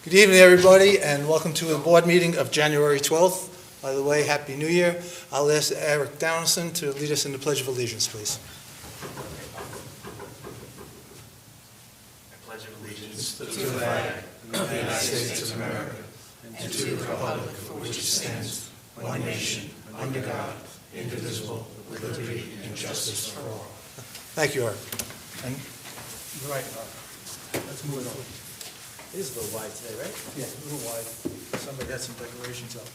Good evening, everybody, and welcome to the board meeting of January 12th. By the way, Happy New Year. I'll ask Eric Downson to lead us in the Pledge of Allegiance, please. I pledge allegiance to the flag of the United States of America and to the republic for which it stands, one nation, under God, indivisible, with liberty and justice for all. Thank you, Eric. And You're right. Let's move it on. It is a little wide today, right? yeah, a little wide. Somebody had some decorations up.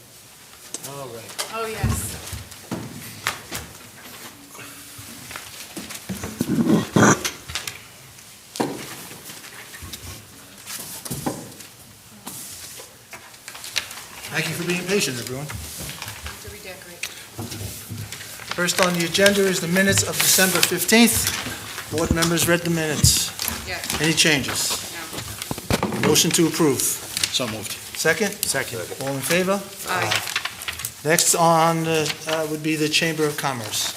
All right. Oh, yes. Thank you for being patient, everyone. To redecorate. First on the agenda is the minutes of December 15th. Board members read the minutes. Yes. Any changes? No. Motion to approve. So moved. Second? Second. All in favor? Aye. Next on would be the Chamber of Commerce.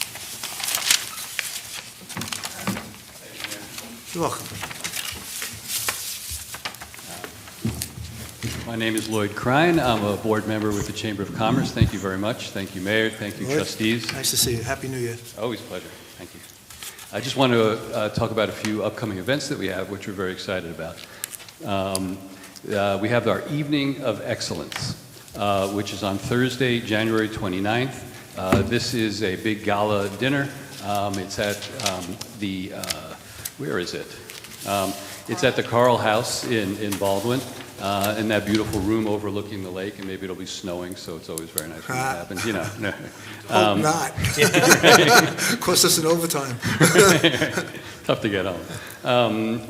You're welcome. My name is Lloyd Krein. I'm a board member with the Chamber of Commerce. Thank you very much. Thank you, Mayor. Thank you, Lloyd, trustees. Nice to see you. Happy New Year. Always a pleasure. Thank you. I just want to talk about a few upcoming events that we have, which we're very excited about. We have our Evening of Excellence, which is on Thursday, January 29th. This is a big gala dinner. It's at where is it? It's at the Carl House in Baldwin. In that beautiful room overlooking the lake, and maybe it'll be snowing, so it's always very nice when it happens, you know. Hope not. Cost us an overtime. Tough to get home.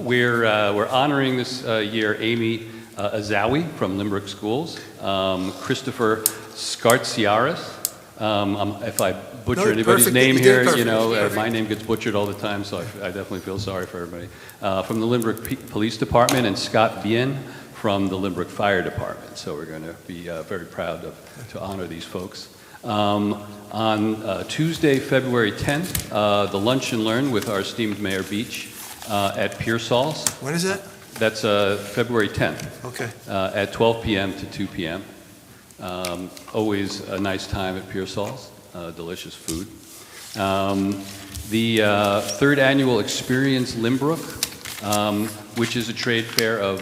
We're honoring this year Amy Azawi from Lynbrook Schools, Christopher Skartsiaris. If I butcher anybody's perfect. name You did here, perfect. you know, Perfect. my name gets butchered all the time, so I definitely feel sorry for everybody. From the Lynbrook Police Department, and Scott Bien from the Lynbrook Fire Department. So we're going to be very proud to honor these folks. On Tuesday, February 10th, the Lunch and Learn with our esteemed Mayor Beach at Pearsall's. When is that? That's February 10th. Okay. At 12 p.m. to 2 p.m. Always a nice time at Pearsall's, delicious food. The third annual Experience Lynbrook, which is a trade fair of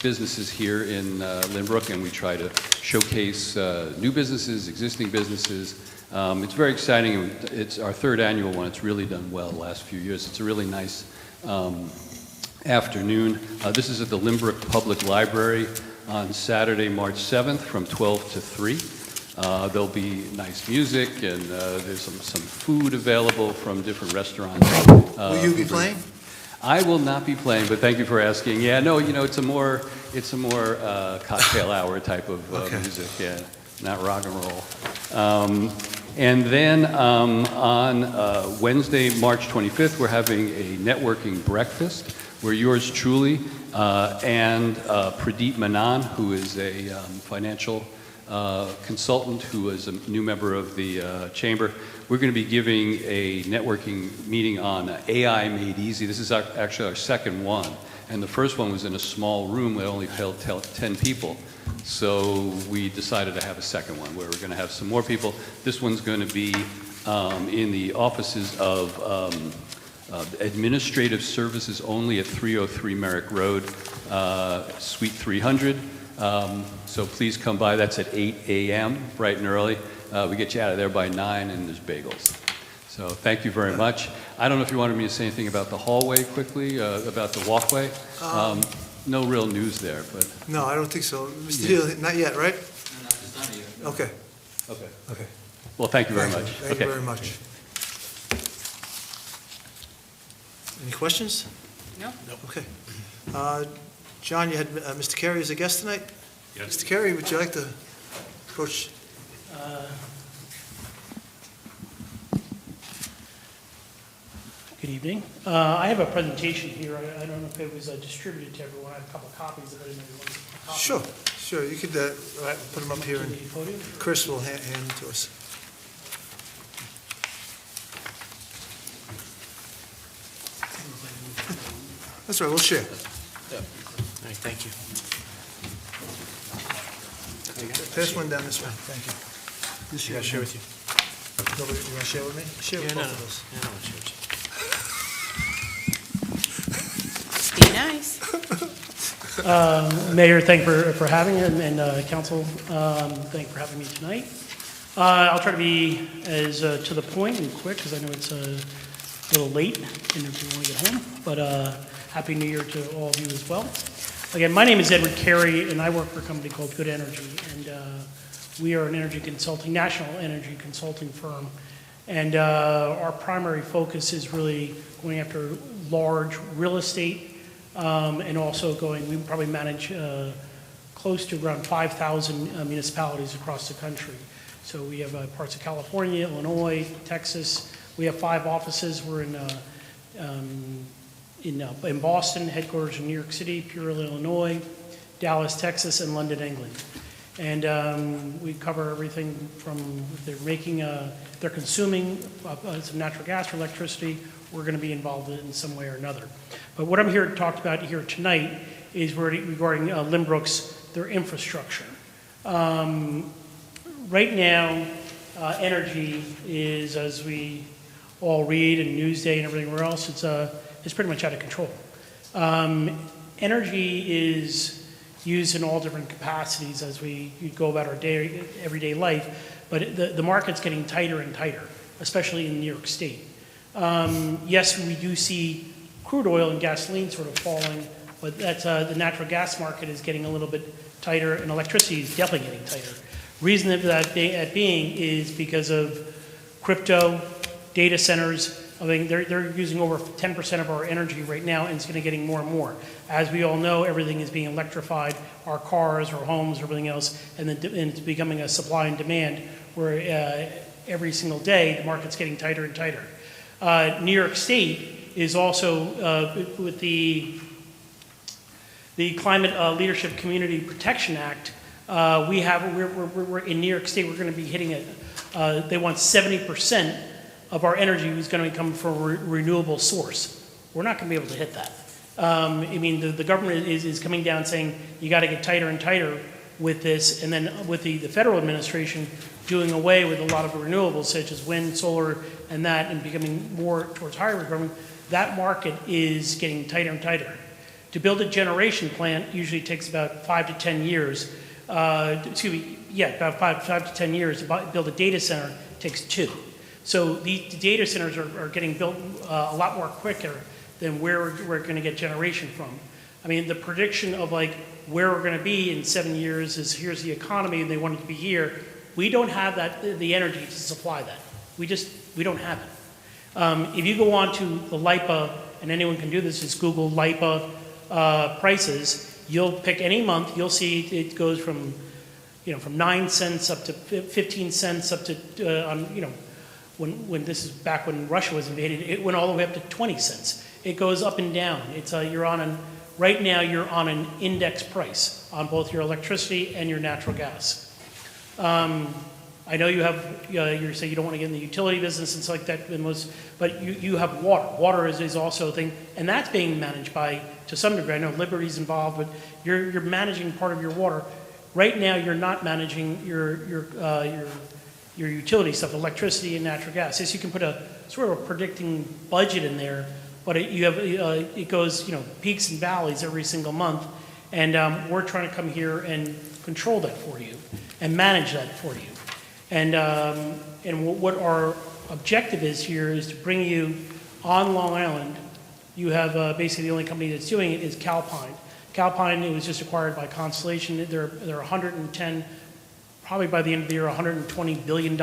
businesses here in Lynbrook, and we try to showcase new businesses, existing businesses. It's very exciting. It's our third annual one. It's really done well the last few years. It's a really nice afternoon. This is at the Lynbrook Public Library on Saturday, March 7th from 12 to 3. There'll be nice music, and there's some food available from different restaurants. Will you be playing? I will not be playing, but thank you for asking. Yeah, no, you know, it's a more cocktail hour type of Okay. music. Yeah, not rock and roll. And then on Wednesday, March 25th, we're having a networking breakfast where yours truly and Pradeep Menon, who is a financial consultant who is a new member of the chamber. We're going to be giving a networking meeting on AI Made Easy. This is actually our second one. And the first one was in a small room that only held 10 people. So we decided to have a second one where we're going to have some more people. This one's going to be in the offices of Administrative Services only at 303 Merrick Road, Suite 300. So please come by. That's at 8 a.m., bright and early. We get you out of there by 9, and there's bagels. So thank you very much. I don't know if you wanted me to say anything about the hallway quickly, about the walkway. No real news there, but... No, I don't think so. Mr. Hill, not yet, right? No, it's not yet. Okay. Okay. Okay. Well, thank you very much. Thank you very much. Any questions? No? Okay. John, you had Mr. Carey as a guest tonight? Yes. Mr. Carey, would you like to approach? Good evening. I have a presentation here. I don't know if it was distributed to everyone. I have a couple of copies of it. Maybe one copy. Sure. You could put them up here, To and the podium. Chris will hand them to us. That's right, we'll share. All right, thank you. Pass one down this way, thank you. This Yeah, I'll share with you. Nobody, you want to share with me? Share with Yeah, both of us. Yeah, no, I'll share with you. Be nice. Mayor, thank you for having me, and council, thank you for having me tonight. I'll try to be as to the point and quick, because I know it's a little late, and if you want to get home, but Happy New Year to all of you as well. Again, my name is Edward Carey, and I work for a company called Good Energy, and we are an energy consulting, national energy consulting firm, and our primary focus is really going after large real estate, and also we probably manage close to around 5,000 municipalities across the country. So we have parts of California, Illinois, Texas. We have 5 offices. We're in Boston, headquarters in New York City, Peoria, Illinois, Dallas, Texas, and London, England. And we cover everything from if they're consuming some natural gas or electricity, we're going to be involved in some way or another. But what I'm here to talk about here tonight is regarding Lynbrook's, their infrastructure. Right now, energy is, as we all read in Newsday and everywhere else, it's pretty much out of control. Energy is used in all different capacities as we go about our everyday life, but the market's getting tighter and tighter, especially in New York State. Yes, we do see crude oil and gasoline sort of falling, but that's the natural gas market is getting a little bit tighter, and electricity is definitely getting tighter. Reason for that being is because of crypto, data centers. I mean, they're using over 10% of our energy right now, and it's going to getting more and more. As we all know, everything is being electrified, our cars, our homes, everything else, and it's becoming a supply and demand where every single day the market's getting tighter and tighter. New York State is also, with the Climate Leadership Community Protection Act, we're in New York State, we're going to be hitting it. They want 70% of our energy is going to be coming from a renewable source. We're not going to be able to hit that. I mean, the government is coming down saying you got to get tighter and tighter with this, and then with the federal administration doing away with a lot of renewables such as wind, solar, and that, and becoming more towards higher requirement, that market is getting tighter and tighter. To build a generation plant usually takes about 5 to 10 years. About 5 to 10 years. To build a data center takes 2. So these data centers are getting built a lot more quicker than where we're going to get generation from. I mean, the prediction of like where we're going to be in 7 years is here's the economy and they want it to be here. We don't have the energy to supply that. We don't have it. If you go on to the LIPA, and anyone can do this, just Google LIPA prices. You'll pick any month. You'll see it goes from 9 cents up to 15 cents up to when this is back when Russia was invaded, it went all the way up to 20 cents. It goes up and down. It's right now you're on an index price on both your electricity and your natural gas. I know you say you don't want to get in the utility business and stuff like that, but you have water. Water is also a thing, and that's being managed to some degree. I know Liberty's involved, but you're managing part of your water. Right now, you're not managing your utility stuff, electricity and natural gas. Yes, you can put a sort of a predicting budget in there, but it goes peaks and valleys every single month, and we're trying to come here and control that for you and manage that for you. And what our objective is here is to bring you on Long Island. You have basically the only company that's doing it is Calpine. Calpine, it was just acquired by Constellation. They're 110, probably by the end of the year, $120 billion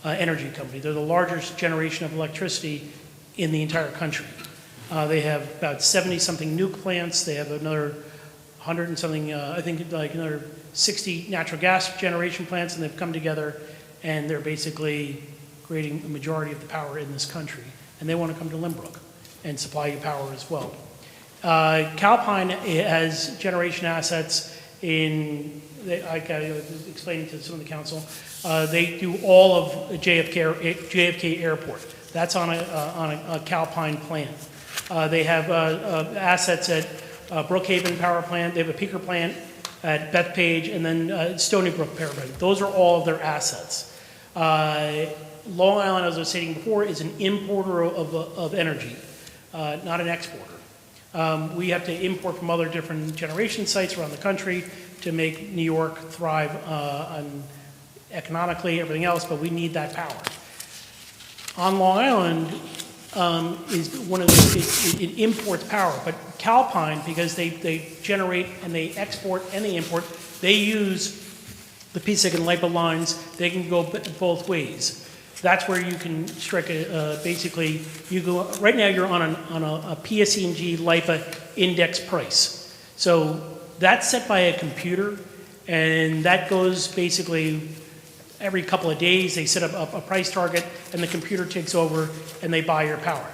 energy company. They're the largest generation of electricity in the entire country. They have about 70-something nuke plants. They have another 100 and something, I think like another 60 natural gas generation plants, and they've come together and they're basically creating a majority of the power in this country. And they want to come to Lynbrook and supply you power as well. Calpine has generation assets like I was explaining to some of the council, they do all of JFK Airport. That's on a Calpine plant. They have assets at Brookhaven Power Plant. They have a peaker plant at Bethpage, and then Stony Brook Paragon. Those are all of their assets. Long Island, as I was saying before, is an importer of energy, not an exporter. We have to import from other different generation sites around the country to make New York thrive economically, everything else, but we need that power. On Long Island is one of the, it imports power, but Calpine, because they generate and they export and they import, they use the PSEG and LIPA lines. They can go both ways. That's where you can strike basically, you go, right now you're on a PSE&G LIPA index price. So that's set by a computer, and that goes basically every couple of days. They set up a price target, and the computer takes over, and they buy your power.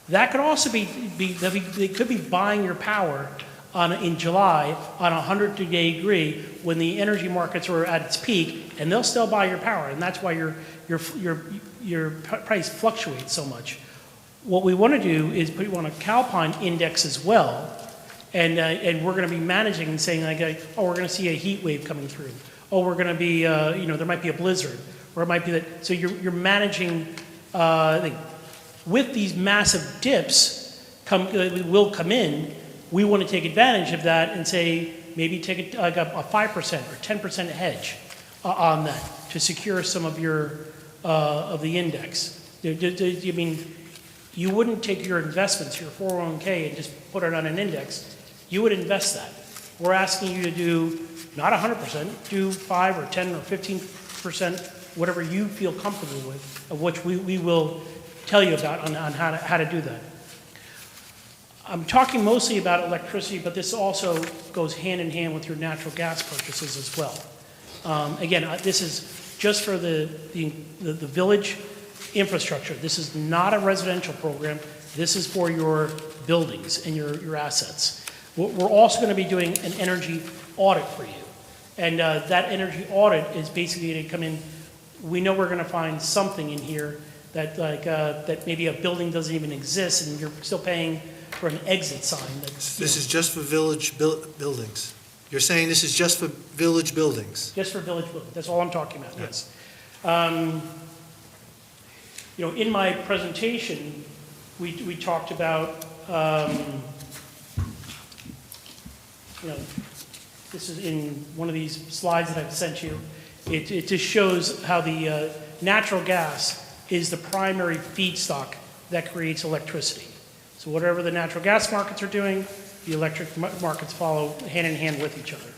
That could also be they could be buying your power in July on a 100-day degree when the energy markets are at its peak, and they'll still buy your power, and that's why your price fluctuates so much. What we want to do is put you on a Calpine index as well, and we're going to be managing and saying like, oh, we're going to see a heat wave coming through. Oh, we're going to be, there might be a blizzard, or it might be that. So you're managing. With these massive dips will come in. We want to take advantage of that and say maybe take a 5% or 10% hedge on that to secure some of your of the index. I mean, you wouldn't take your investments, your 401k, and just put it on an index. You would invest that. We're asking you to do not 100%, do 5 or 10 or 15%, whatever you feel comfortable with, of which we will tell you about on how to do that. I'm talking mostly about electricity, but this also goes hand in hand with your natural gas purchases as well. Again, this is just for the village infrastructure. This is not a residential program. This is for your buildings and your assets. We're also going to be doing an energy audit for you. And that energy audit is basically going to come in. We know we're going to find something in here that that maybe a building doesn't even exist and you're still paying for an exit sign. This is just for village buildings. You're saying this is just for village buildings? Just for village buildings. That's all I'm talking about, yes. In my presentation, we talked about, this is in one of these slides that I've sent you. It just shows how the natural gas is the primary feedstock that creates electricity. So whatever the natural gas markets are doing, the electric markets follow hand in hand with each other.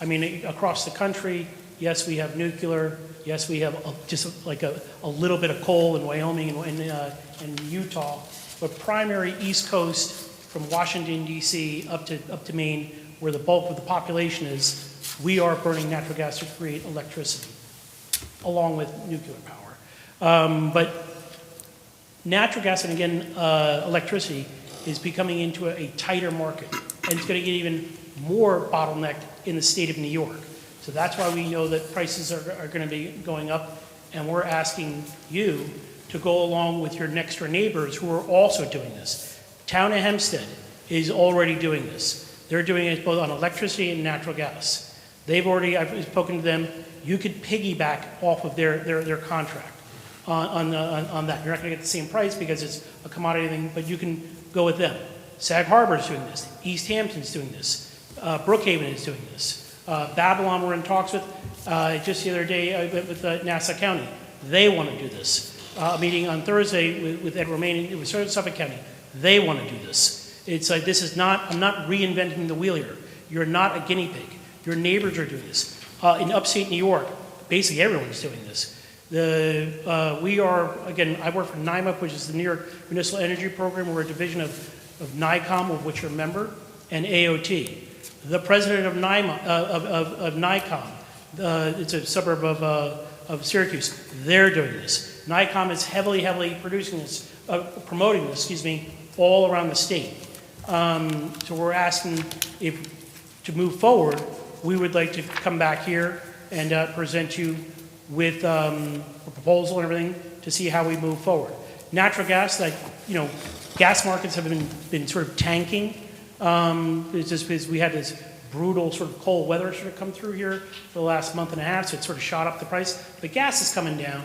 I mean, across the country, yes, we have nuclear. Yes, we have just like a little bit of coal in Wyoming and Utah. But primary East Coast from Washington, D.C. up to Maine, where the bulk of the population is, we are burning natural gas to create electricity, along with nuclear power. But natural gas, and again, electricity, is becoming into a tighter market. And it's going to get even more bottlenecked in the state of New York. So that's why we know that prices are going to be going up. And we're asking you to go along with your next door neighbors who are also doing this. Town of Hempstead is already doing this. They're doing it both on electricity and natural gas. I've spoken to them, you could piggyback off of their contract on that. You're not going to get the same price because it's a commodity thing, but you can go with them. Sag Harbor's doing this. East Hampton's doing this. Brookhaven is doing this. Babylon we're in talks with just the other day with Nassau County. They want to do this. A meeting on Thursday with Ed Romaine with Suffolk County. They want to do this. It's like I'm not reinventing the wheel here. You're not a guinea pig. Your neighbors are doing this. In upstate New York, basically everyone's doing this. We are, again, I work for NIMUP, which is the New York Municipal Energy Program. We're a division of NICOM, of which you're a member, and AOT. The president of NICOM, it's a suburb of Syracuse, they're doing this. NICOM is heavily promoting this, all around the state. So we're asking to move forward, we would like to come back here and present you with a proposal and everything to see how we move forward. Natural gas, gas markets have been sort of tanking. It's just because we had this brutal sort of cold weather sort of come through here for the last month and a half, so it sort of shot up the price. But gas is coming down.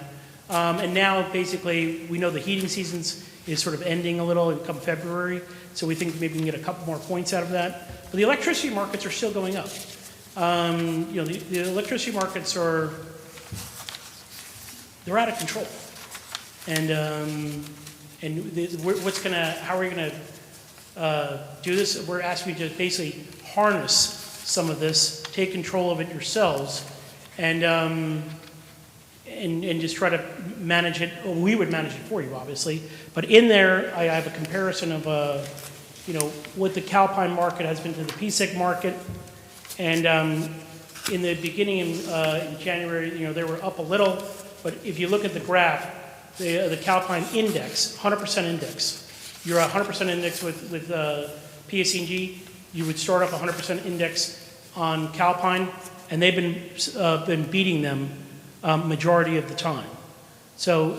And now, basically, we know the heating seasons is sort of ending a little come February, so we think maybe we can get a couple more points out of that. But the electricity markets are still going up. The electricity markets they're out of control. And how are we gonna do this? We're asking you to basically harness some of this, take control of it yourselves, and just try to manage it. Well, we would manage it for you, obviously. But in there, I have a comparison of, what the Calpine market has been to the PSEG market. And in the beginning in January, they were up a little. But if you look at the graph, the Calpine index, 100% index, you're 100% index with PSE&G, you would start off 100% index on Calpine, and they've been beating them majority of the time. So,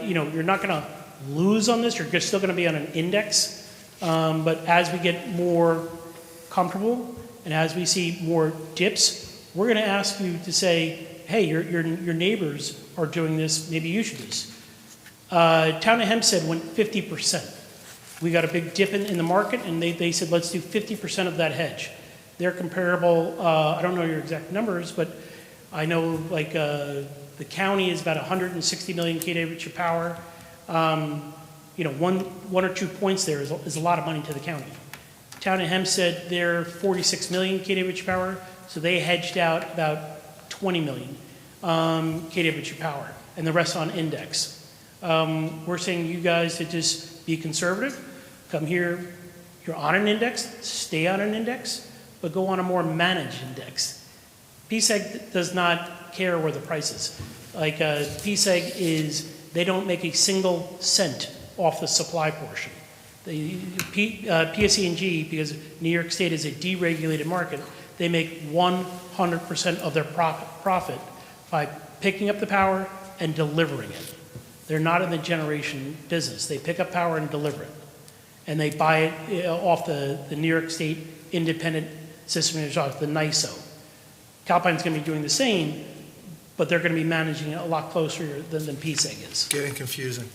you're not going to lose on this. You're still going to be on an index. But as we get more comfortable and as we see more dips, we're going to ask you to say, hey, your neighbors are doing this. Maybe you should do this. Town of Hempstead went 50%. We got a big dip in the market, and they said, let's do 50% of that hedge. They're comparable. I don't know your exact numbers, but I know the county is about 160 million kWh of power. One or 2 points there is a lot of money to the county. Town of Hempstead, they're 46 million kWh power, so they hedged out about 20 million kWh power, and the rest on index. We're saying you guys to just be conservative, come here, you're on an index, stay on an index, but go on a more managed index. PSEG does not care where the price is. PSEG they don't make a single cent off the supply portion. The PSE&G, because New York State is a deregulated market, they make 100% of their profit by picking up the power and delivering it. They're not in the generation business. They pick up power and deliver it. And they buy it off the New York State independent system, the NISO. Calpine's going to be doing the same, but they're going to be managing it a lot closer than PSEG is. Getting confusing.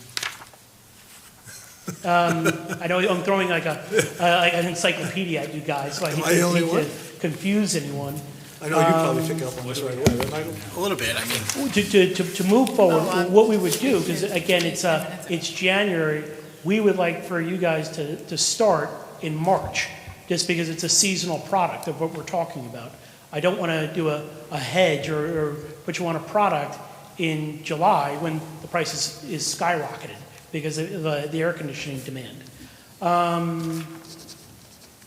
I know I'm throwing like an encyclopedia at you guys, so I Am I the only one? to confuse anyone. I know you probably pick up on this right away, right, Michael? A little bit, I mean. To move forward, what we would do, because again, it's January, we would like for you guys to start in March, just because it's a seasonal product of what we're talking about. I don't want to do a hedge or put you on a product in July when the price is skyrocketed because of the air conditioning demand.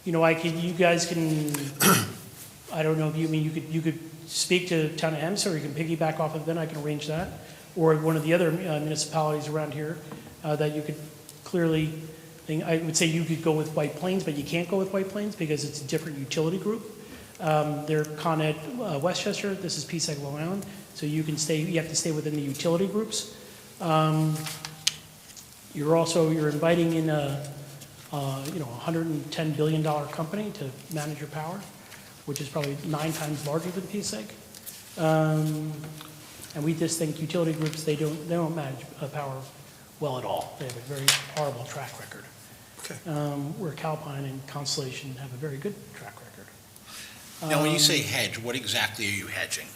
You guys can, I don't know if you could speak to Town of Hempstead, or you can piggyback off of them. I can arrange that, or one of the other municipalities around here that you could clearly. I would say you could go with White Plains, but you can't go with White Plains because it's a different utility group. They're Con Ed Westchester. This is PSEG Long Island. So you can stay. You have to stay within the utility groups. You're inviting in a $110 billion company to manage your power, which is probably 9 times larger than PSEG. And we just think utility groups they don't manage power well at all. They have a very horrible track record. Okay. Where Calpine and Constellation have a very good track record. Now, when you say hedge, what exactly are you hedging?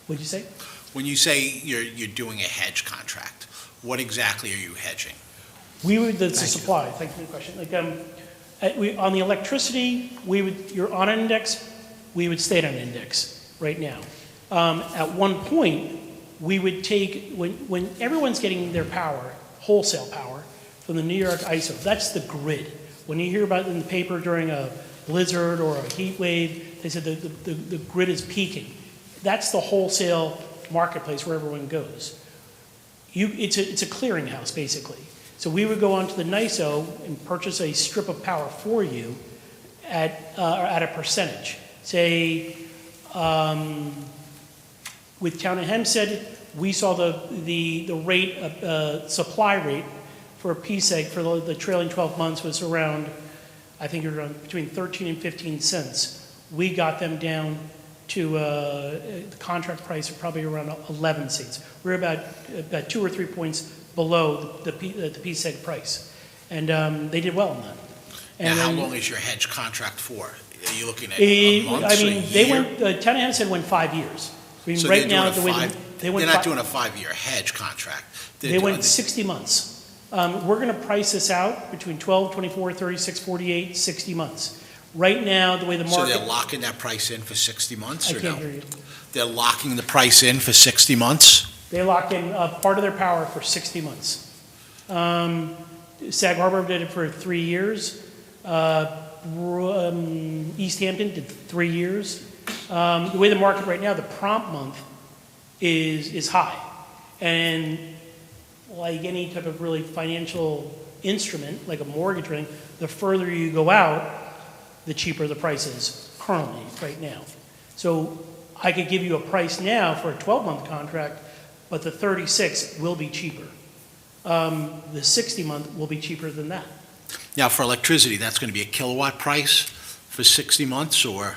What'd you say? When you say you're doing a hedge contract, what exactly are you hedging? The supply. Thank you for the question. On the electricity, you're on an index. We would stay on an index right now. At one point, we would take when everyone's getting their power, wholesale power, from the New York ISO. That's the grid. When you hear about it in the paper during a blizzard or a heat wave, they said the grid is peaking. That's the wholesale marketplace where everyone goes. It's a clearinghouse, basically. So we would go onto the NISO and purchase a strip of power for you at a percentage. Say, with Town of Hempstead, we saw the rate supply rate for PSEG for the trailing 12 months was around, I think, around between 13 and 15 cents we got them down to the contract price of probably around 11 cents. We're about 2 or 3 points below the PSEG price. And they did well on that. And Now, how then- long is your hedge contract for? Are you looking at a month, I mean, a they year? went, Town of Hempstead went 5 years. I mean, So right they're now, doing the way they're not doing a 5-year hedge contract. they went 60 months. We're going to price this out between 12, 24, 36, 48, 60 months. Right now, the way the So market. they're locking that price in for 60 months, I or can't no? hear you. They're locking the price in for 60 months? They lock in part of their power for 60 months. Sag Harbor did it for 3 years. East Hampton did 3 years. The way the market right now, the prompt month is high. And like any type of really financial instrument, like a mortgage ring, the further you go out, the cheaper the price is currently, right now. So I could give you a price now for a 12-month contract, but the 36 will be cheaper. The 60-month will be cheaper than that. Now, for electricity, that's going to be a kilowatt price for 60 months, or?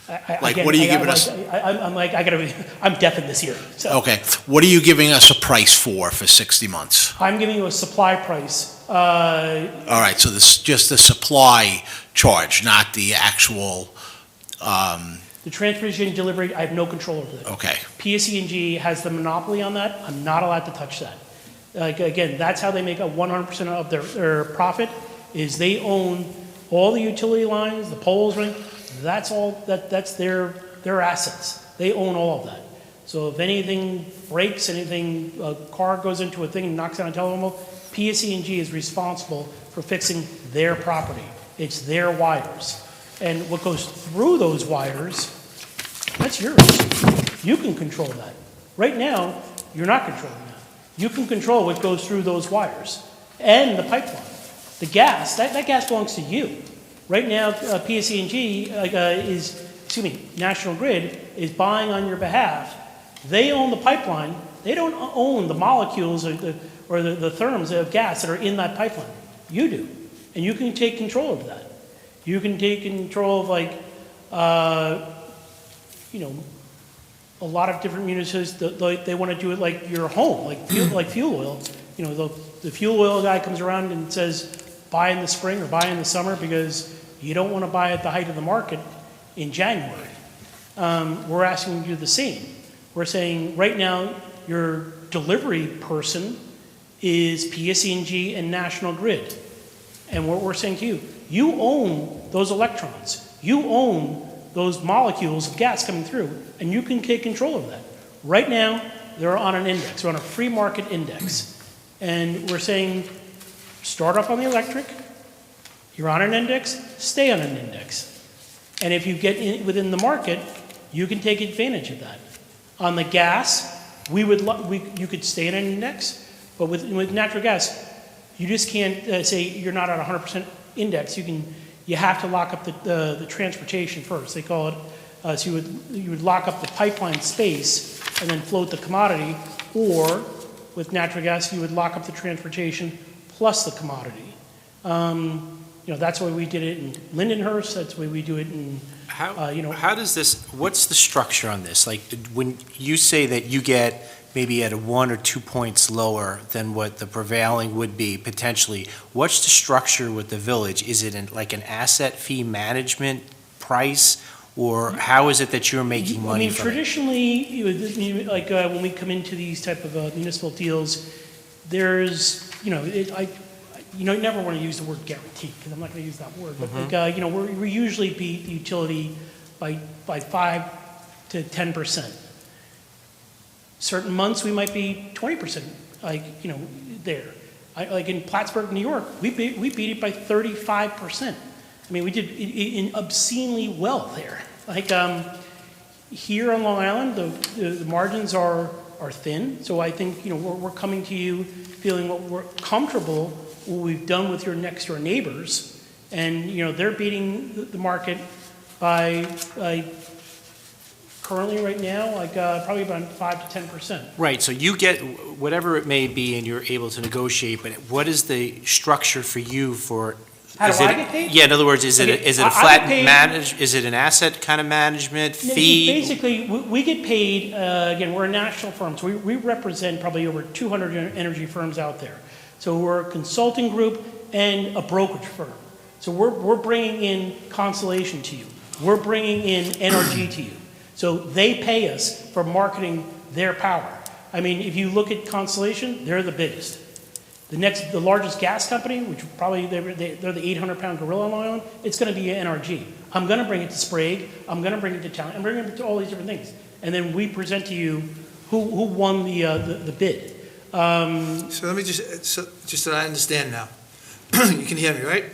Like, what are you giving us? I'm deaf in this year. So Okay, what are you giving us a price for 60 months? I'm giving you a supply price. All right, so this just the supply charge, not the actual, The transportation delivery, I have no control over that. okay. PSE&G has the monopoly on that. I'm not allowed to touch that. Like, again, that's how they make a 100% of their profit, is they own all the utility lines, the poles, right? That's all, that's their assets. They own all of that. So if anything breaks, a car goes into a thing and knocks down a telephone pole, PSE&G is responsible for fixing their property. It's their wires. And what goes through those wires, that's yours. You can control that. Right now, you're not controlling that. You can control what goes through those wires and the pipeline. The gas, that gas belongs to you. Right now, PSE&G National Grid is buying on your behalf. They own the pipeline. They don't own the molecules or the therms of gas that are in that pipeline. You do. And you can take control of that. You can take control of a lot of different municipalities, they want to do it like your home, like fuel oil. You know, the fuel oil guy comes around and says, buy in the spring or buy in the summer because you don't want to buy at the height of the market in January. We're asking you to do the same. We're saying right now your delivery person is PSE&G and National Grid. And what we're saying to you, you own those electrons. You own those molecules of gas coming through, and you can take control of that. Right now, they're on an index. They're on a free market index. And we're saying, start off on the electric, you're on an index, stay on an index. And if you get within the market, you can take advantage of that. On the gas, you could stay in an index, but with natural gas, you just can't say you're not on 100% index. You have to lock up the transportation first. They call it, so you would lock up the pipeline space and then float the commodity, or with natural gas, you would lock up the transportation plus the commodity. That's the way we did it in Lindenhurst. That's the way we do it in, How does this, what's the structure on this? Like, when you say that you get maybe at 1 or 2 points lower than what the prevailing would be potentially, what's the structure with the village? Is it like an asset fee management price, or how is it that you're making money from it? Traditionally, when we come into these type of municipal deals, there's, you never want to use the word guarantee, because I'm not going to use that word, but we usually beat the utility by 5 to 10%. Certain months we might be 20%, there. Like in Plattsburgh, New York, we beat it by 35%. I mean, we did obscenely well there. Here on Long Island, the margins are thin. So I think we're coming to you feeling what we're comfortable what we've done with your next door neighbors, and they're beating the market by currently right now probably about 5 to 10%. Right, so you get whatever it may be and you're able to negotiate, but what is the structure for you for How do I get paid? Yeah, in other words, is it Okay, a I get flat paid- is it an asset kind of management No, fee? Basically, we get paid, again, we're a national firm, so we represent probably over 200 energy firms out there. So we're a consulting group and a brokerage firm. So we're bringing in Constellation to you. We're bringing in NRG to you. So they pay us for marketing their power. I mean, if you look at Constellation, they're the biggest. The largest gas company, which probably they're the 800-pound gorilla on the island, it's going to be NRG. I'm going to bring it to Sprague. I'm going to bring it to Town. I'm bringing it to all these different things. And then we present to you who won the bid. So let me just so that I understand now. You can hear me, right?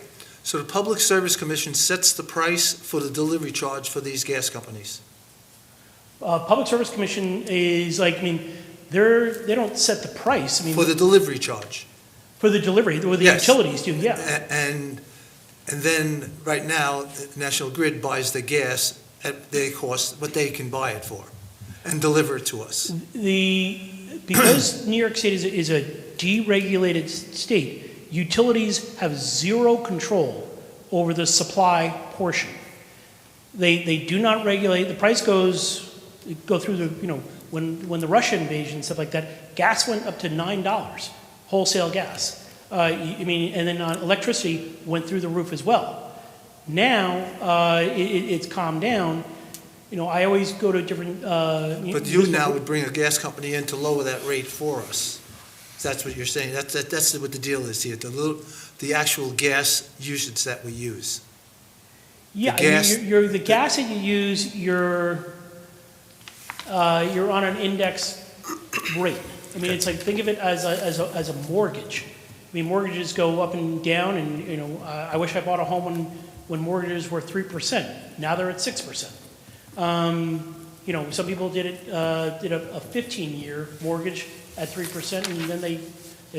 So the Public Service Commission sets the price for the delivery charge for these gas companies. Public Service Commission is like, I mean, they don't set the price. I mean, For the delivery charge. for the delivery, or the Yes. utilities do, yeah. And then, right now, the National Grid buys the gas at their cost, what they can buy it for, and deliver it to us. Because New York State is a deregulated state, utilities have zero control over the supply portion. They do not regulate, the price go through the, when the Russia invasion, stuff like that, gas went up to $9, wholesale gas. And then electricity went through the roof as well. Now, it's calmed down. I always go to different. But you now would bring a gas company in to lower that rate for us. That's what you're saying. That's what the deal is here. The actual gas usage that we use. Yeah, the gas that you use, you're on an index rate. I mean, it's like, think of it as a mortgage. I mean, mortgages go up and down, and I wish I bought a home when mortgages were 3%. Now they're at 6%. Some people did a 15-year mortgage at 3%, and then they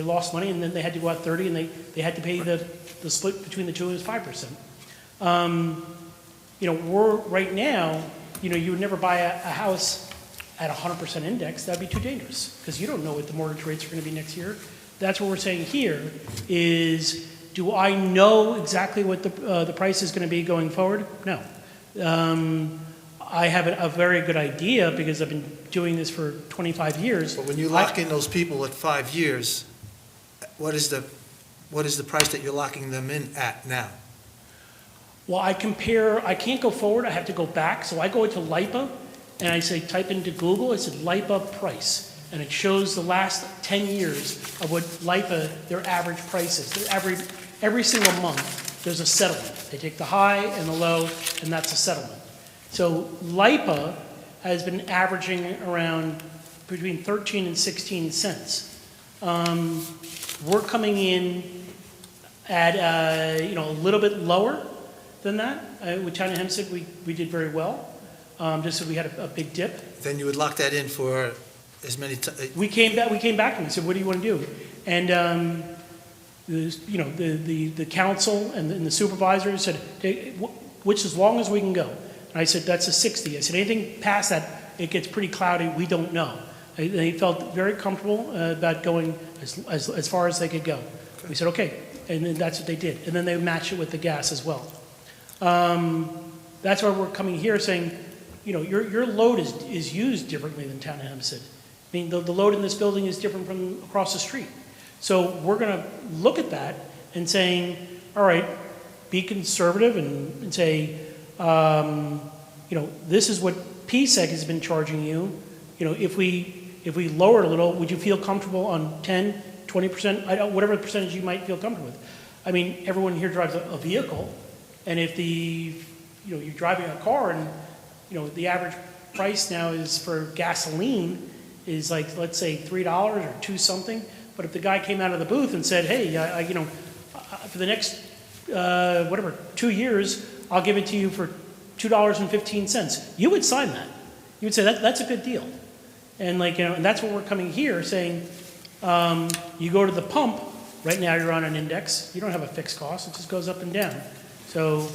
lost money, and then they had to go out 30, and they had to pay the split between the two is 5%. We're right now, you would never buy a house at 100% index. That'd be too dangerous, because you don't know what the mortgage rates are going to be next year. That's what we're saying here is, do I know exactly what the price is going to be going forward? No. I have a very good idea because I've been doing this for 25 years. But when you lock in those people at 5 years, what is the price that you're locking them in at now? Well, I can't go forward, I have to go back. So I go into LIPA and I say, type into Google, I said LIPA price. And it shows the last 10 years of what LIPA, their average price is. Every single month, there's a settlement. They take the high and the low, and that's a settlement. So LIPA has been averaging around between 13 and 16 cents. We're coming in at a little bit lower than that. With Town of Hempstead, we did very well. Just so we had a big dip. Then you would lock that in for as many times. We came back and we said, "What do you want to do?" And the council and the supervisors said, hey, "Which as long as we can go." And I said, "That's a 60." I said, "Anything past that, it gets pretty cloudy. We don't know." They felt very comfortable about going as far as they could go. We said, "Okay," and then that's what they did. And then they matched it with the gas as well. That's why we're coming here saying, your load is used differently than Town of Hempstead. I mean, the load in this building is different from across the street. So we're going to look at that and saying, all right, be conservative and say, this is what PSEG has been charging you. If we lower it a little, would you feel comfortable on 10, 20%, whatever percentage you might feel comfortable with? I mean, everyone here drives a vehicle, and if you're driving a car and the average price now is for gasoline is like, let's say $3 or $2 something. But if the guy came out of the booth and said, hey, for the next, 2 years, I'll give it to you for $2.15, you would sign that. You would say, that's a good deal. And and that's what we're coming here saying, you go to the pump, right now you're on an index, you don't have a fixed cost, it just goes up and down. So,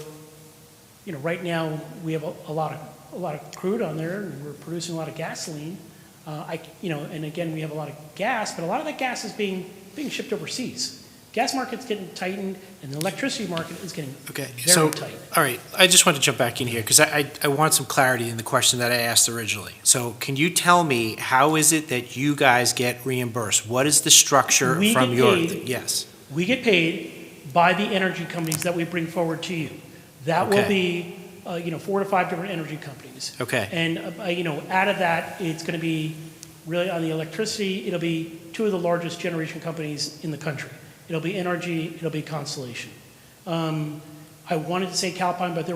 right now we have a lot of crude on there, and we're producing a lot of gasoline. And again, we have a lot of gas, but a lot of that gas is being shipped overseas. Gas market's getting tightened, and the electricity market is getting Okay, very so, tight. all right, I just want to jump back in here, because I want some clarity in the question that I asked originally. So can you tell me, how is it that you guys get reimbursed? What is the structure We from get your? paid. Yes, We get paid by the energy companies that we bring forward to you. That will Okay. be, 4 to 5 different energy companies. okay, And, out of that, it's going to be, really on the electricity, it'll be 2 of the largest generation companies in the country. It'll be NRG, it'll be Constellation. I wanted to say Calpine, but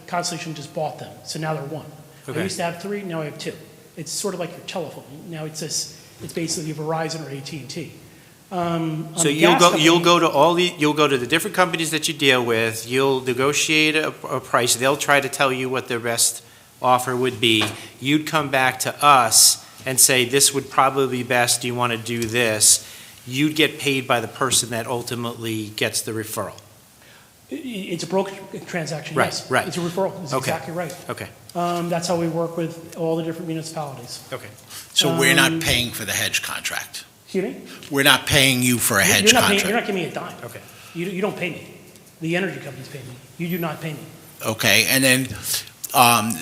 Constellation just bought them, so now they're 1. I Okay. used to have 3, now I have 2. It's sort of like your telephone. Now it's basically Verizon or AT&T. so you'll go to the different companies that you deal with, you'll negotiate a price, they'll try to tell you what their best offer would be. You'd come back to us and say, this would probably be best, do you want to do this? You'd get paid by the person that ultimately gets the referral. It's a broker transaction, Right, yes. right. It's a referral, that's Okay. exactly right. Okay, That's how we work with all the different municipalities. okay. So we're not paying for the hedge contract? Excuse me? We're not paying you for a hedge You're not paying, contract? you're not giving me a dime. Okay. You don't pay me. The energy companies pay me. You do not pay me. Okay, and then,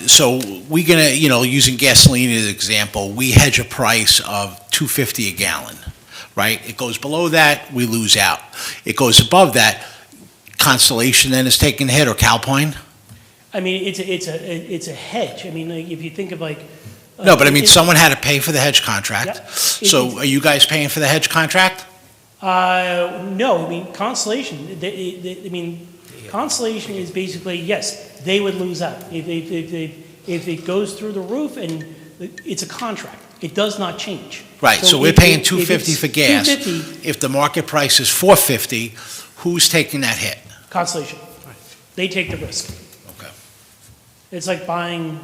so we gonna, using gasoline as an example, we hedge a price of $2.50 a gallon, right? It goes below that, we lose out. It goes above that, Constellation then is taking the hit, or Calpine? I mean, it's a hedge. I mean, like, if you think of like. No, but I mean, it's- someone had to pay for the hedge contract. Yeah. So are you guys paying for the hedge contract? No, I mean, Constellation, Constellation is basically, yes, they would lose out. If it goes through the roof, and it's a contract, it does not change. Right, so we're if paying it- if $2.50 it's for gas. $2.50, If the market price is $4.50, who's taking that hit? Constellation, they take the risk. Okay. It's like buying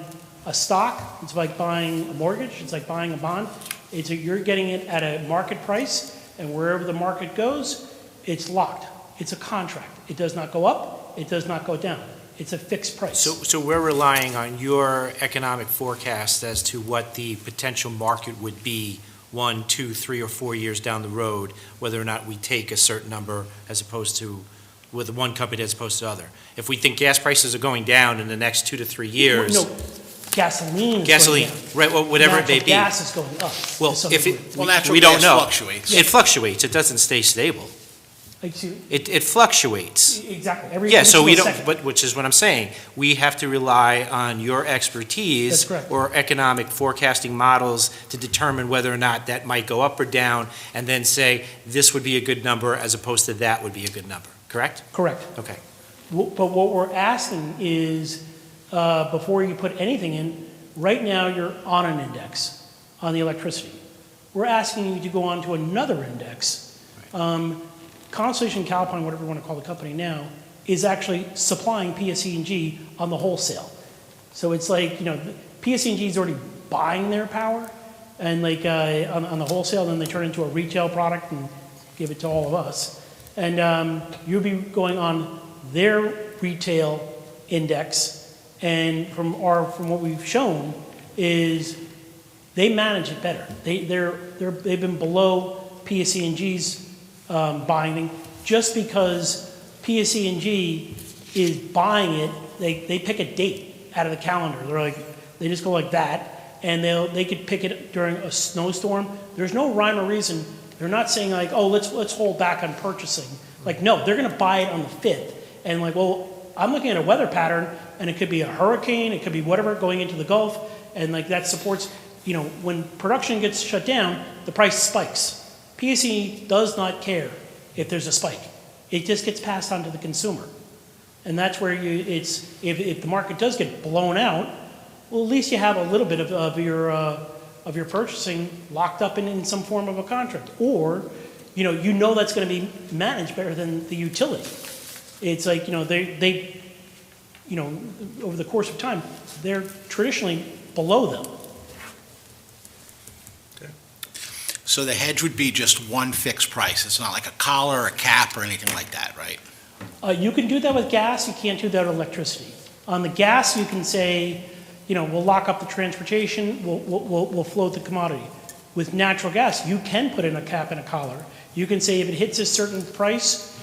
a stock, it's like buying a mortgage, it's like buying a bond. You're getting it at a market price, and wherever the market goes, it's locked. It's a contract. It does not go up, it does not go down. It's a fixed price. So we're relying on your economic forecast as to what the potential market would be 1, 2, 3, or 4 years down the road, whether or not we take a certain number as opposed to, with one company as opposed to other. If we think gas prices are going down in the next 2 to 3 years. No, gasoline is Gasoline, going down. right, well, whatever it may Natural be. gas is going up. Well, to some if degree. it, Well, we natural don't gas know. fluctuates. It fluctuates, it doesn't stay stable. Excuse me? It fluctuates. Exactly. Yeah, so we every don't, single second. which is what I'm saying. We have to rely on your expertise. That's correct. Or economic forecasting models to determine whether or not that might go up or down, and then say, this would be a good number as opposed to that would be a good number, correct? Correct. Okay. But what we're asking is, before you put anything in, right now you're on an index on the electricity. We're asking you to go on to another index. Constellation Calpine, whatever you want to call the company now, is actually supplying PSE&G on the wholesale. So it's like, PSE&G is already buying their power, and like on the wholesale, then they turn it into a retail product and give it to all of us. And you'll be going on their retail index, and from what we've shown is they manage it better. They've been below PSE&G's buying, just because PSE&G is buying it. They pick a date out of the calendar. They just go like that, and they could pick it during a snowstorm. There's no rhyme or reason. They're not saying like, oh, let's hold back on purchasing. Like, no, they're going to buy it on the 5th, and like, well, I'm looking at a weather pattern, and it could be a hurricane, it could be whatever going into the Gulf, and like that supports. When production gets shut down, the price spikes. PSE does not care if there's a spike. It just gets passed on to the consumer. And that's where if the market does get blown out, well, at least you have a little bit of your purchasing locked up in some form of a contract. Or, that's going to be managed better than the utility. It's like, they over the course of time, they're traditionally below them. So the hedge would be just one fixed price. It's not like a collar or a cap or anything like that, right? You can do that with gas. You can't do that with electricity. On the gas, you can say, we'll lock up the transportation. We'll float the commodity. With natural gas, you can put in a cap and a collar. You can say if it hits a certain price,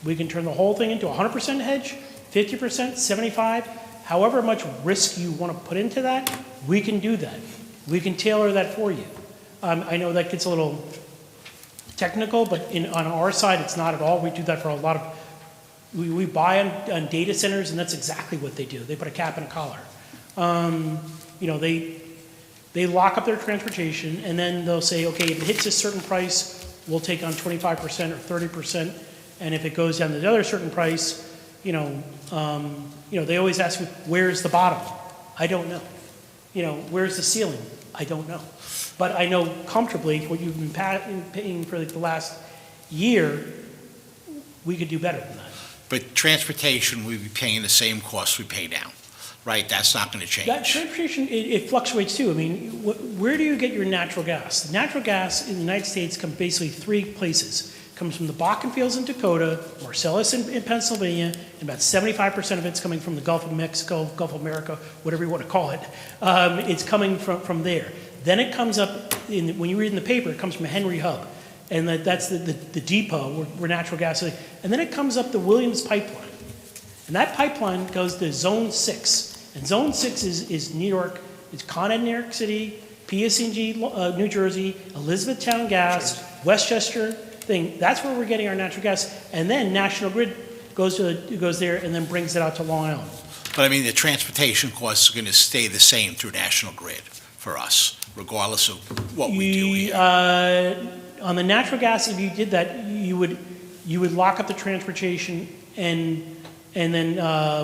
we can turn the whole thing into 100% hedge, 50%, 75, however much risk you want to put into that, we can do that. We can tailor that for you. I know that gets a little technical, but on our side, it's not at all. We do that for a lot of, we buy on data centers, and that's exactly what they do. They put a cap and a collar. You know, they lock up their transportation, and then they'll say, okay, if it hits a certain price, we'll take on 25% or 30%, and if it goes down to the other certain price, they always ask me, where's the bottom? I don't know. Where's the ceiling? I don't know. But I know comfortably what you've been paying for the last year, we could do better than that. But transportation, we'd be paying the same cost we pay now, right? That's not going to change. That transportation, it fluctuates too. I mean, where do you get your natural gas? Natural gas in the United States comes basically three places. It comes from the Bakken fields in Dakota, Marcellus in Pennsylvania, and about 75% of it's coming from the Gulf of Mexico, Gulf of America, whatever you want to call it. It's coming from there. Then it comes up, when you read in the paper, it comes from Henry Hub. And that's the depot where natural gas is. And then it comes up the Williams pipeline. And that pipeline goes to Zone 6. And Zone 6 is New York, it's Con Ed, New York City, PSE&G, New Jersey, Elizabethtown Gas, Westchester thing. That's where we're getting our natural gas. And then National Grid goes there and then brings it out to Long Island. But I mean, the transportation costs are going to stay the same through National Grid for us, regardless of what we do here. On the natural gas, if you did that, you would lock up the transportation and then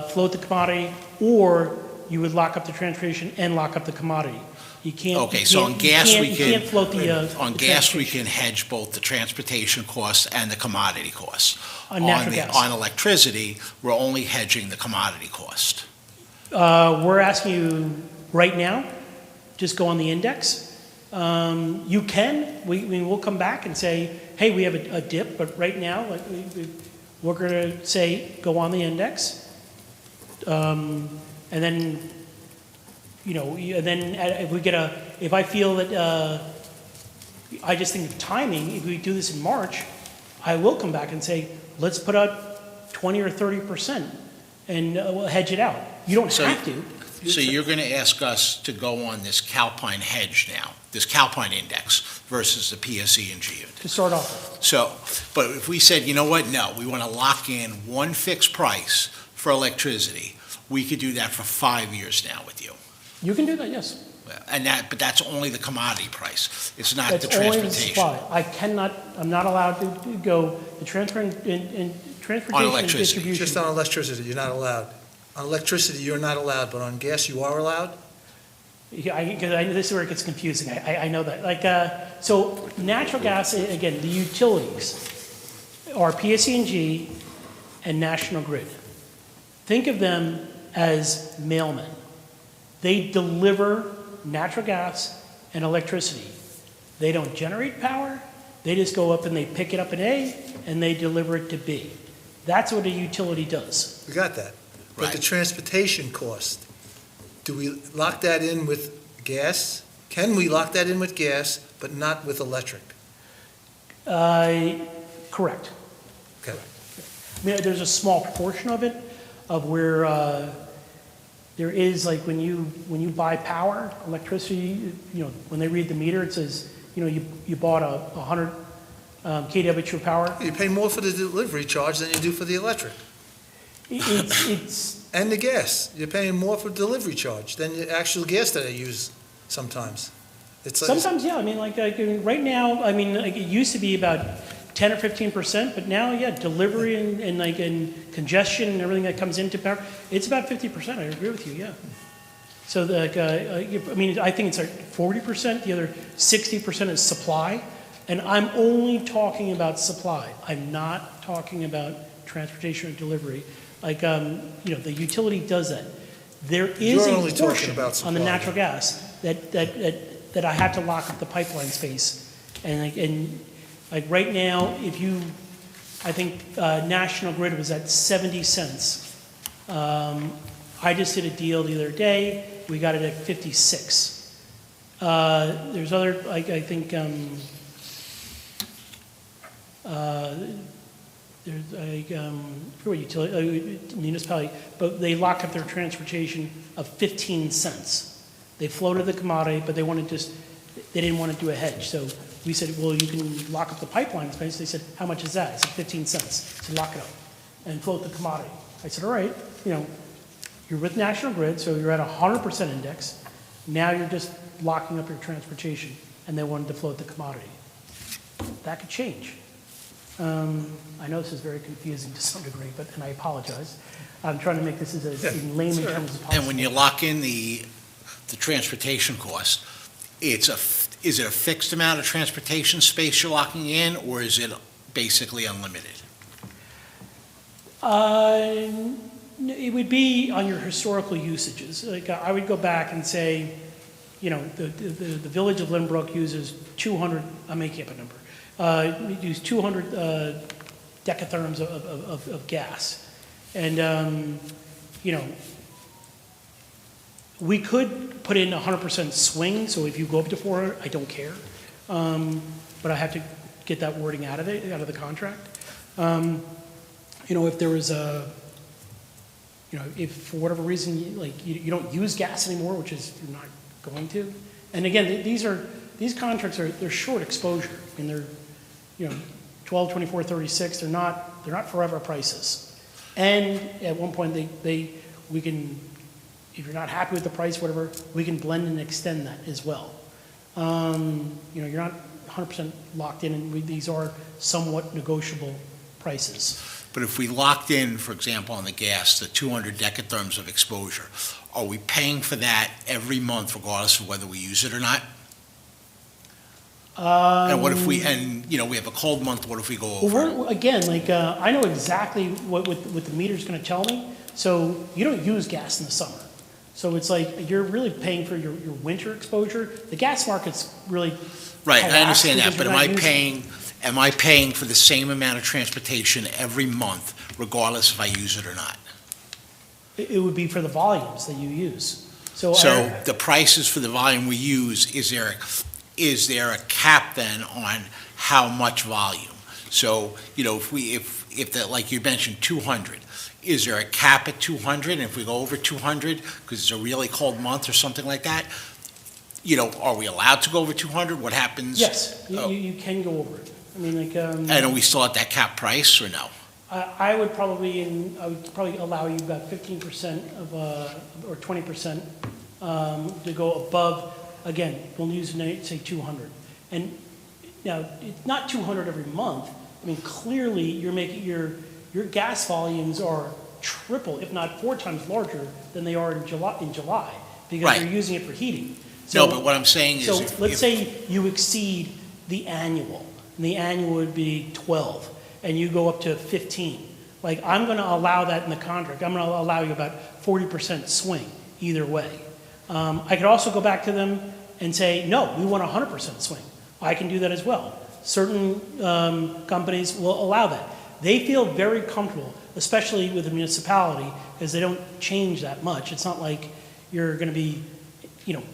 float the commodity, or you would lock up the transportation and lock up the commodity. You can't. Okay, so on gas we can float the. On gas we can hedge both the transportation costs and the commodity costs. On natural gas. On electricity, we're only hedging the commodity cost. We're asking you right now, just go on the index. You can. We'll come back and say, hey, we have a dip, but right now we're going to say go on the index, and then if I feel that I just think of timing. If we do this in March, I will come back and say let's put out 20 or 30% and we'll hedge it out. You don't have to. So you're going to ask us to go on this Calpine hedge now, this Calpine index versus the PSE&G. To start off with. So, but if we said, you know what, no, we want to lock in one fixed price for electricity, we could do that for 5 years now with you. You can do that, yes. But that's only the commodity price. It's not That's the transportation. only the supply. I'm not allowed to go, the transportation and distribution. Just on electricity, you're not allowed. On electricity, you're not allowed, but on gas, you are allowed? Yeah, this is where it gets confusing. I know that. So natural gas, again, the utilities are PSE&G and National Grid. Think of them as mailmen. They deliver natural gas and electricity. They don't generate power. They just go up and they pick it up in A and they deliver it to B. That's what a utility does. We got that. But the transportation cost, do we lock that in with gas? Can we lock that in with gas, but not with electric? Correct. Okay. I mean, there's a small portion of it, of where there is, like when you buy power, electricity, when they read the meter, it says, you bought a 100 kW of power. You pay more for the delivery charge than you do for the electric. It's And the gas. You're paying more for delivery charge than the actual gas that I use sometimes. sometimes, yeah. I mean, like right now, I mean, like it used to be about 10 or 15%, but now, yeah, delivery and congestion and everything that comes into power, it's about 50%. I agree with you, yeah. So, I mean, I think it's like 40%. The other 60% is supply, and I'm only talking about supply. I'm not talking about transportation or delivery. Like, the utility does that. There is a portion on the natural gas that I have to lock up the pipeline space. And right now, I think National Grid was at 70 cents. I just did a deal the other day. We got it at 56. There's other, I think, there's a, for utility, municipality, but they lock up their transportation of 15 cents. They floated the commodity, but they didn't want to do a hedge. So we said, well, you can lock up the pipeline space. They said, how much is that? I said, 15 cents. I said, lock it up and float the commodity. I said, all right, you're with National Grid, so you're at 100% index. Now you're just locking up your transportation, and they wanted to float the commodity. That could change. I know this is very confusing to some degree, and I apologize. I'm trying to make this as in layman terms as possible. And when you lock in the transportation cost, is it a fixed amount of transportation space you're locking in, or is it basically unlimited? It would be on your historical usages. Like I would go back and say, the village of Lynbrook uses 200, I'm making up a number, use 200 decatherms of gas. And, we could put in 100% swing, so if you go up to 400, I don't care. But I have to get that wording out of the contract. If there was if for whatever reason, you don't use gas anymore, which is you're not going to. And again, these contracts they're short exposure. I mean, they're, 12, 24, 36, they're not forever prices. And at one point, we can, if you're not happy with the price, whatever, we can blend and extend that as well. You're not 100% locked in, and these are somewhat negotiable prices. But if we locked in, for example, on the gas, the 200 decatherms of exposure, are we paying for that every month regardless of whether we use it or not? And what if we have a cold month, what if we go over? Well, again, I know exactly what the meter's gonna tell me, so you don't use gas in the summer. So it's like, you're really paying for your winter exposure. The gas market's really Right, I understand collapsed that, but because am I paying for the same amount of transportation every month regardless if I use it or not? it would be for the volumes that you use. So the prices for the volume we use, is there a cap then on how much volume? So, if like you mentioned, 200, is there a cap at 200? And if we go over 200, because it's a really cold month or something like that, are we allowed to go over 200? What happens? yes, you can go over it. I mean, And are we still at that cap price or no? I would probably allow you about 15% or 20% to go above. Again, we'll use say 200. And now it's not 200 every month. I mean, clearly you're making your gas volumes are triple, if not 4 times larger than they are in July because Right. you're using it for heating. So, No, but what I'm saying is. So let's say you exceed the annual, and the annual would be 12, and you go up to 15. Like, I'm going to allow that in the contract. I'm going to allow you about 40% swing either way. I could also go back to them and say, no, we want 100% swing. I can do that as well. Certain companies will allow that. They feel very comfortable, especially with the municipality, because they don't change that much. It's not like you're going to be,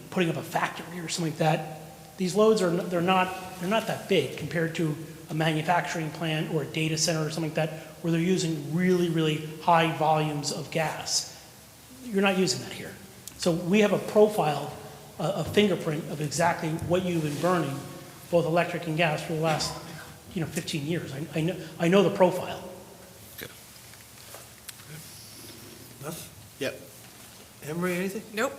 putting up a factory or something like that. These loads they're not that big compared to a manufacturing plant or a data center or something like that, where they're using really, really high volumes of gas. You're not using that here. So we have a profile, a fingerprint of exactly what you've been burning, both electric and gas, for the last 15 years. I know the profile. Enough? Yep. Emery, anything? Nope.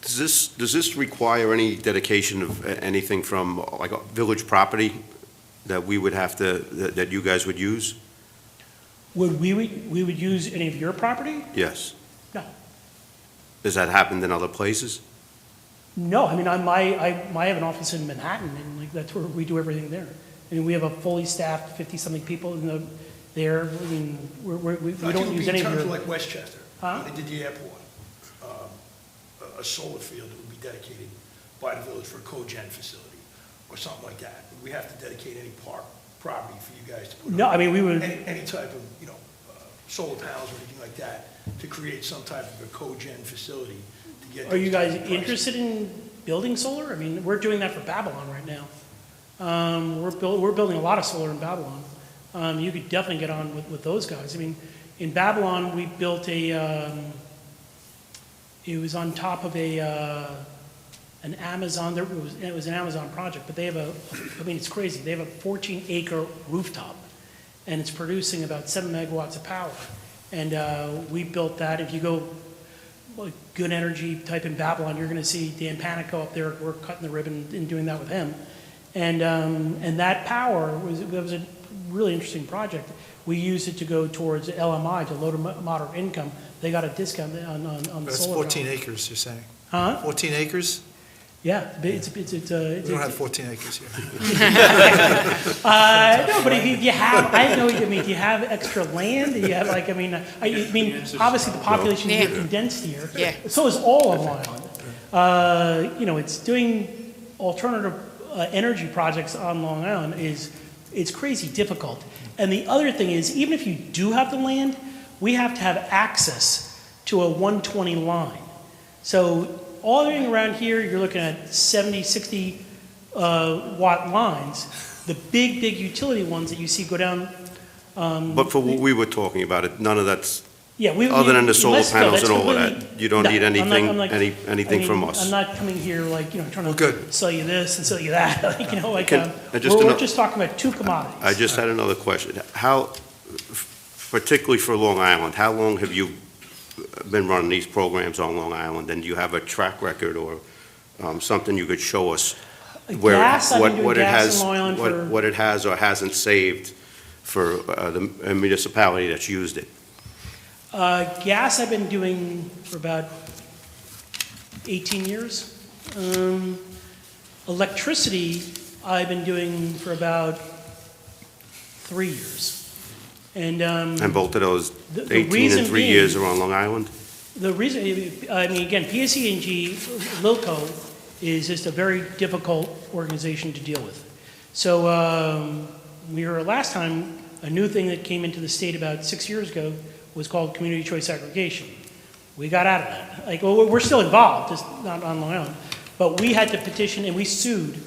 Does this require any dedication of anything from, like, a village property that we would have to, that you guys would use? We would use any of your property? Yes. No. Has that happened in other places? No, I mean, I have an office in Manhattan, and that's where we do everything there. I mean, we have a fully staffed 50-something people there. I mean, we don't use any of In terms your... of like Westchester, Huh? when they did the airport, a solar field that would be dedicated by the village for a cogen facility or something like that. We have to dedicate any property for you guys to put No, up I mean, we would... any type of, solar panels or anything like that to create some type of a cogen facility to get. Are you those guys type of prices. interested in building solar. I mean, we're doing that for Babylon right now. We're building a lot of solar in Babylon. You could definitely get on with those guys. I mean, in Babylon, we built it was on top of an Amazon, it was an Amazon project, but they have I mean, it's crazy. They have a 14-acre rooftop, and it's producing about 7 megawatts of power. And we built that. If you go good energy type in Babylon, you're going to see Dan Panico up there. We're cutting the ribbon and doing that with him. And that power was a really interesting project. We used it to go towards LMI, to low to moderate income. They got a discount on the That's solar. 14 acres, you're saying? Huh? 14 acres? Yeah, We don't have 14 acres here. No, but if you have, I know what you mean. If you have extra land, you have like, I mean, obviously the population is Yeah. condensed here. Yeah. So is all of Long Island. It's doing alternative energy projects on Long Island it's crazy difficult. And the other thing is, even if you do have the land, we have to have access to a 120 line. So all the way around here, you're looking at 70, 60 watt lines. The big utility ones that you see go down. But for what we were talking about, none of that's, Yeah, other than the solar let's go. panels That's and all of completely- that, you don't No, need I'm not- anything, I'm like- anything from us. I'm not coming here like, trying Well, to good. sell you this and sell you that. Like, Can- just we're ano- just talking about two commodities. I just had another question. Particularly for Long Island, how long have you been running these programs on Long Island? And do you have a track record or something you could show us where, Gas, I've been doing what it gas has, in Long Island for- what it has or hasn't saved for the municipality that's used it? Gas I've been doing for about 18 years. Electricity I've been doing for about 3 years. And And both of those, the 18 reason and 3 being- years are on Long Island? the reason, I mean, again, PSE&G, Lilco is just a very difficult organization to deal with. So we were last time, a new thing that came into the state about 6 years ago was called community choice aggregation. We got out of that. Like, well, we're still involved, just not on Long Island. But we had to petition and we sued.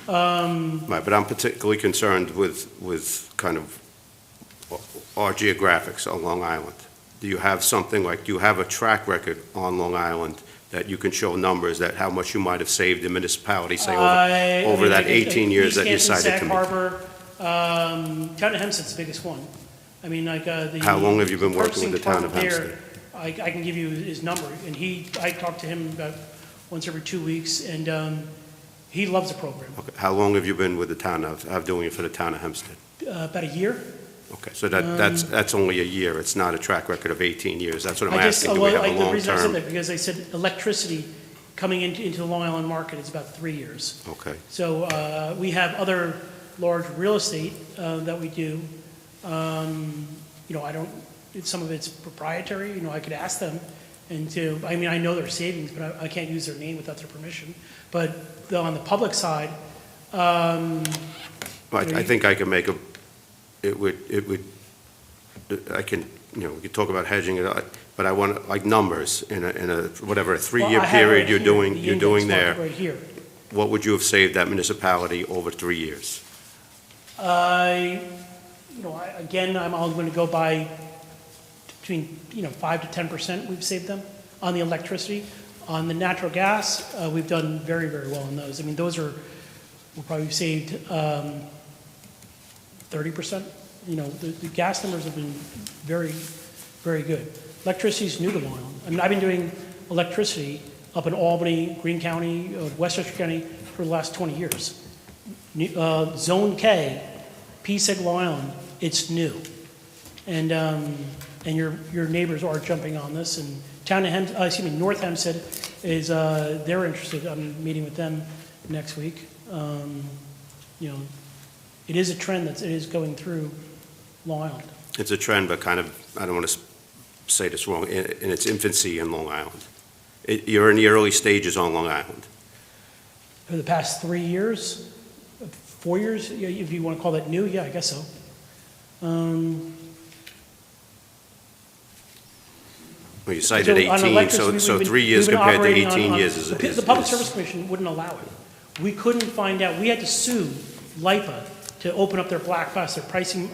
Right, but I'm particularly concerned with kind of our geographics on Long Island. Do you have something like, do you have a track record on Long Island that you can show numbers that how much you might have saved the municipality, say, over that 18 years that you East Hampton, cited to Sag me? Harbor, Town of Hempstead's the biggest one. I mean, like, the. How long have you been working with the town of purchasing Hempstead? department there, I can give you his number, and I talk to him about once every 2 weeks, and he loves the program. Okay. How long have you been with the town of doing it for the town of Hempstead? About a year. Okay, so that's only a year, it's not a track record of 18 years, that's what I'm I just, asking, do we have a the long reason I said term? that, because I said electricity coming into the Long Island market is about 3 years. Okay, So we have other large real estate that we do. Some of it's proprietary, I could ask them. I know their savings, but I can't use their name without their permission. But on the public side, I think I can make we could talk about hedging it, but I want, like, numbers in a, whatever, a well, three-year I have period right you're here, doing, the you're index doing fund there. right here. What would you have saved that municipality over 3 years? Again, I'm going to go by between 5 to 10% we've saved them on the electricity. On the natural gas, we've done very, very well on those. I mean, we'll probably saved 30%. The gas numbers have been very, very good. Electricity is new to Long Island. I mean, I've been doing electricity up in Albany, Greene County, Westchester County for the last 20 years. Zone K, PSEG Long Island, it's new. And your neighbors are jumping on this. And North Hempstead is, they're interested. I'm meeting with them next week. It is a trend it is going through Long Island. It's a trend, but kind of, I don't want to say this wrong, in its infancy in Long Island. You're in the early stages on Long Island. For the past 3 years, 4 years, if you want to call that new, yeah, I guess so. Well, you cited So on 18, electricity, so we've been- 3 years we've been compared to operating 18 on- years is... The Public Service Commission wouldn't allow it. We couldn't find out, we had to sue LIPA to open up their black box, their pricing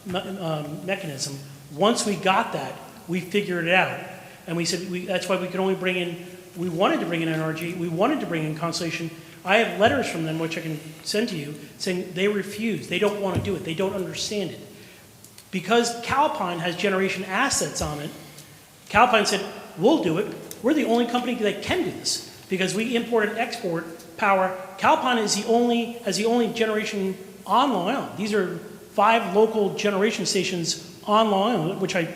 mechanism. Once we got that, we figured it out. And we said, that's why we could only bring in, we wanted to bring in NRG, we wanted to bring in Constellation. I have letters from them, which I can send to you, saying they refuse, they don't want to do it, they don't understand it. Because Calpine has generation assets on it, Calpine said, we'll do it. We're the only company that can do this because we import and export power. Calpine is has the only generation on Long Island. These are 5 local generation stations on Long Island, which I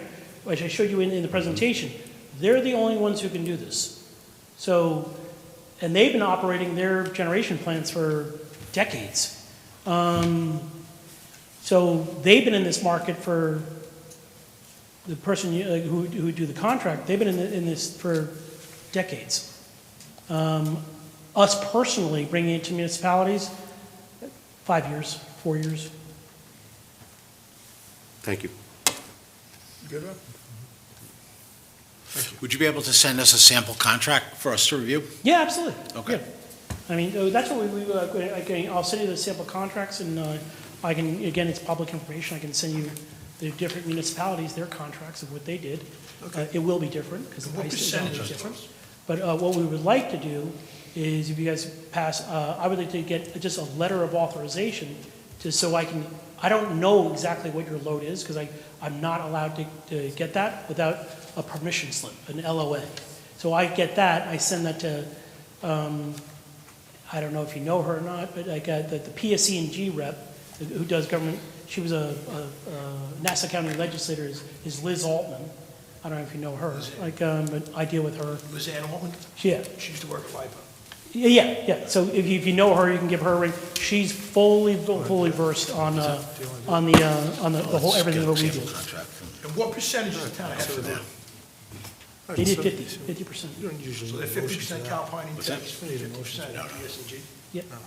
showed you in the presentation. They're the only ones who can do this. So, and they've been operating their generation plants for decades. So they've been in this market for the person who do the contract, they've been in this for decades. Us personally, bringing it to municipalities, 5 years, 4 years. Thank you. Good, Rob? Would you be able to send us a sample contract for us to review? Yeah, absolutely. Okay. Yeah. I mean, that's what I'll send you the sample contracts, and I can, again, it's public information, I can send you the different municipalities, their contracts of what they did. Okay. It will be different, because the What price is percentage always is different. those? But what we would like to do is, if you guys pass, I would like to get just a letter of authorization, just so I don't know exactly what your load is, because I'm not allowed to get that without a permission slip, an LOA. So I get that, I send that to, I don't know if you know her or not, but I got the PSC&G rep, who does government, she was a Nassau County legislator, is Liz Altman. I don't know if you know her, but I deal with her. Liz Ann Altman? Yeah, She used to work at LIPA. yeah. So if you know her, you can give her a ring. She's fully versed on the whole, everything that we do. And what percentage does the town have to do? They did 50%. You don't usually So they're need motions 50% for that. Calpine and What's that? We need a motion 50% for that. ESG. Yeah, All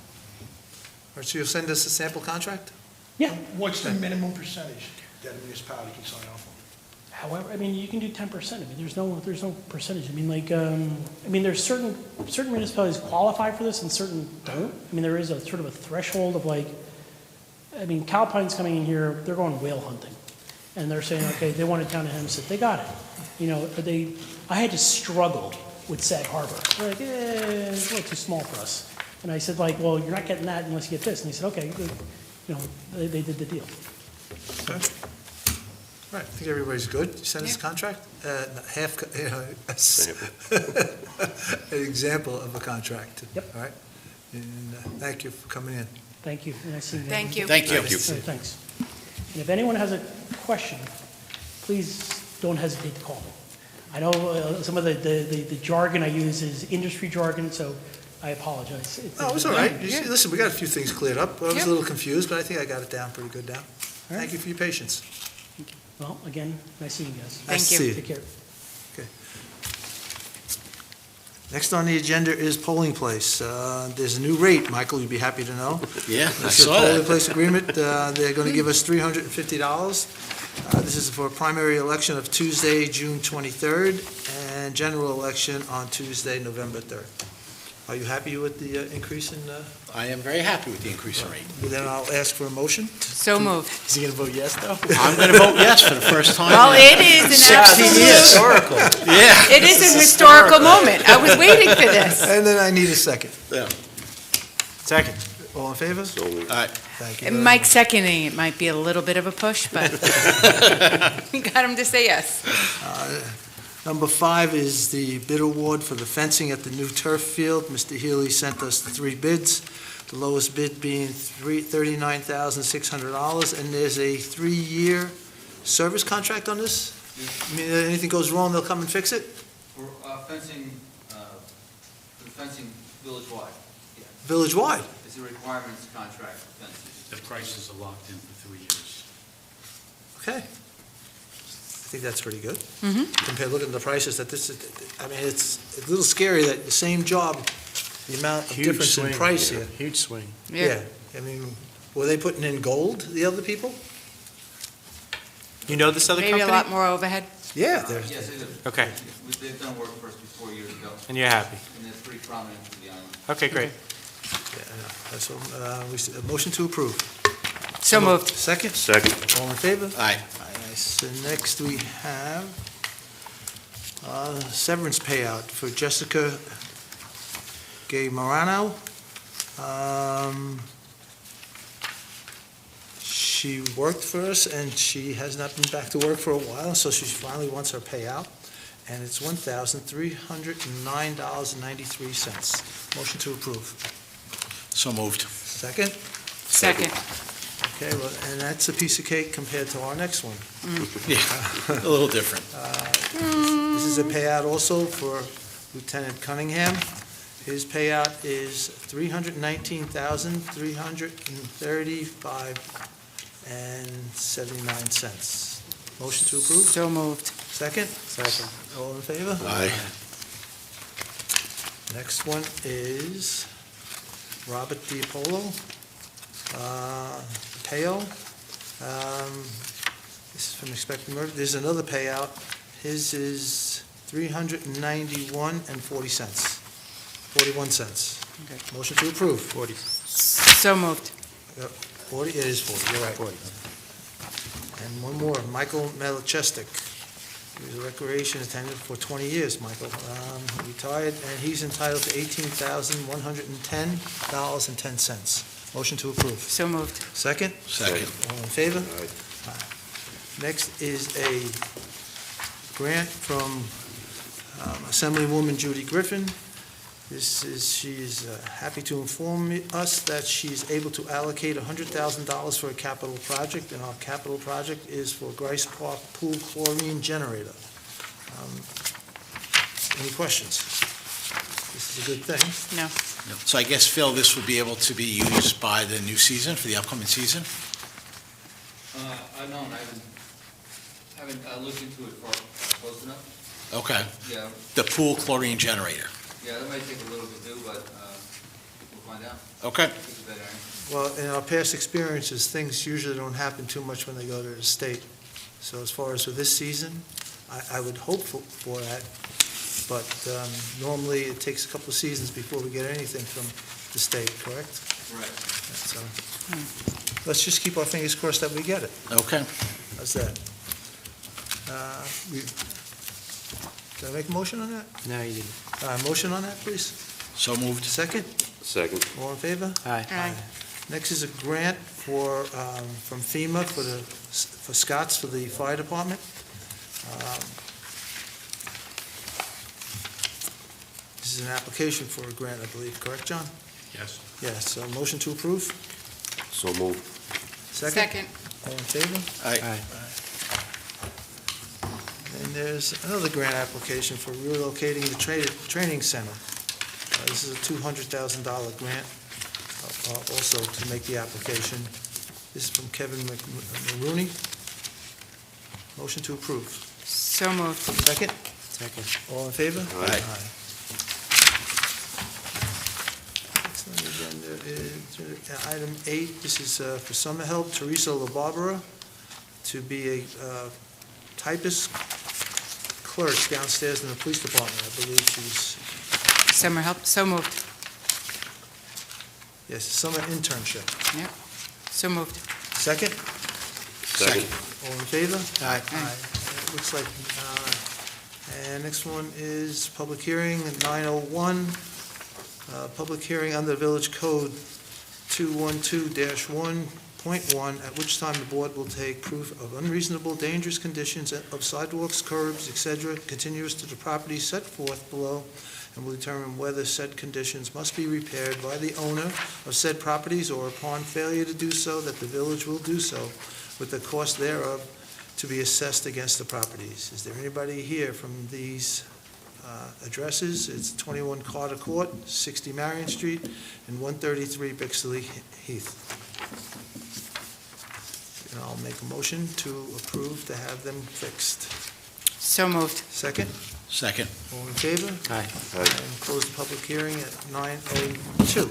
right, so you'll send us a sample contract? yeah. What's the minimum percentage that a municipality can sign off on? However, I mean, you can do 10%. I mean, there's no percentage. I mean, there's certain municipalities qualify for this and certain don't. I mean, there is a sort of a threshold of I mean, Calpine's coming in here, they're going whale hunting. And they're saying, okay, they want a town of Hempstead, they got it. You know, I had to struggle with Sag Harbor. They're like, it's a little too small for us. And I said, well, you're not getting that unless you get this. And they said, okay, you know, they did the deal. Okay. All right, I think everybody's good. You send us a contract? An example of a contract. Yep. All right? And thank you for coming in. Thank you. And I see Thank you. Thank you. All right, thanks. And if anyone has a question, please don't hesitate to call me. I know some of the jargon I use is industry jargon, so I apologize. Oh, it's all right. Yeah. Listen, we got a few things cleared up. I was Yep. a little confused, but I think I got it down pretty good now. right. Thank you for your patience. Well, again, nice seeing you guys. Thank Nice to you. see you. Take care. Next on the agenda is polling place. There's a new rate, Michael, you'd be happy to know. Yeah, I This is a saw polling that. place agreement. They're going to give us $350. This is for a primary election of Tuesday, June 23rd, and general election on Tuesday, November 3rd. Are you happy with the increase in? I am very happy with the increase in rate. Then I'll ask for a motion. So moved. Is he going to vote yes, though? I'm going to vote yes for the first time. Well, in it is an 16 absolute, years. Historical. Yeah. it is an historical moment. I was waiting for this. And then I need a second. Yeah. Second. All in favor? So All right. Thank you. And very Mike much. seconding it might be a little bit of a push, but we got him to say yes. Number 5 is the bid award for the fencing at the new turf field. Mr. Healy sent us the 3 bids, the lowest bid being $39,600, and there's a 3-year service contract on this? I mean, if anything goes wrong, they'll come and fix it? For fencing, for fencing village-wide, yeah. Village-wide? It's a requirements contract for fencing. The prices are locked in for 3 years. Okay. I think that's pretty good. Mhm. Compared, looking at the prices that this is, I mean, it's a little scary that the same job, the amount of Huge difference in swing. price here. Huge swing. Yeah, I mean, were they putting in gold, the other people? You know this other Maybe company? a lot more overhead? Yeah, there's, Yes, they do. Okay. They've done work for us before years ago, And you're happy? and they're pretty prominent to the island. Okay, great. so, a motion to approve. So moved. Second? Second. All in favor? Aye. Aye. So next we have severance payout for Jessica Gay Morano. She worked for us, and she has not been back to work for a while, so she finally wants her payout, and it's $1,309.93. Motion to approve. So moved. Second? Second. Okay, well, and that's a piece of cake compared to our next one. Yeah, a little different. This is a payout also for Lieutenant Cunningham. His payout is $319,335.79. Motion to approve? So moved. Second? Second. All in favor? Aye. Next one is Robert DiApollo, Peo. This is from expected murder. There's another payout. His is $391.41 cents. Okay. Motion to approve. So moved. 40, it is 40, you're right. And one more, Michael Melchestik. He was a recreation attendant for 20 years, Michael. Retired, and he's entitled to $18,110.10. Motion to approve. So moved. Second? Second. All in favor? Aye. Next is a grant from Assemblywoman Judy Griffin. She's happy to inform us that she's able to allocate $100,000 for a capital project, and our capital project is for Grice Park Pool Chlorine Generator. Any questions? This is a good thing. No. So I guess, Phil, this will be able to be used by the new season, for the upcoming season? I haven't looked into it close enough. Okay. Yeah, The pool chlorine generator. yeah, that might take a little to do, but we'll find out. Okay. It's a better answer. Well, in our past experiences, things usually don't happen too much when they go to the state. So as far as for this season, I would hope for that, but normally it takes a couple of seasons before we get anything from the state, correct? Right. So, let's just keep our fingers crossed that we get it. Okay. How's that? Did I make a motion on that? No, you didn't. Motion on that, please? So moved. Second? Second. All in favor? Aye. Aye. Next is a grant from FEMA for Scott's for the fire department. This is an application for a grant, I believe, correct, John? Yes. Yes, so motion to approve? So moved. Second? All in favor? Aye. And there's another grant application for relocating the training center. This is a $200,000 grant, also to make the application. This is from Kevin Maroney. Motion to approve. So moved. Second? Second. All in favor? Aye. Next on the agenda is item 8. This is for summer help, Teresa LaBarbera, to be a typist clerk downstairs in the police department. I believe she's, Summer help. So moved. yes, summer internship. Yep. So moved. Second? Second. All in favor? Aye. It looks like, and next one is public hearing at 9:01. Public hearing under Village Code 212-1.1, at which time the board will take proof of unreasonable, dangerous conditions of sidewalks, curbs, etc., continuous to the property set forth below, and will determine whether said conditions must be repaired by the owner of said properties, or upon failure to do so, that the village will do so, with the cost thereof to be assessed against the properties. Is there anybody here from these addresses? It's 21 Carter Court, 60 Marion Street, and 133 Bixley Heath. And I'll make a motion to approve to have them fixed. So moved. Second? Second. All in favor? Aye. And close the public hearing at 9:02.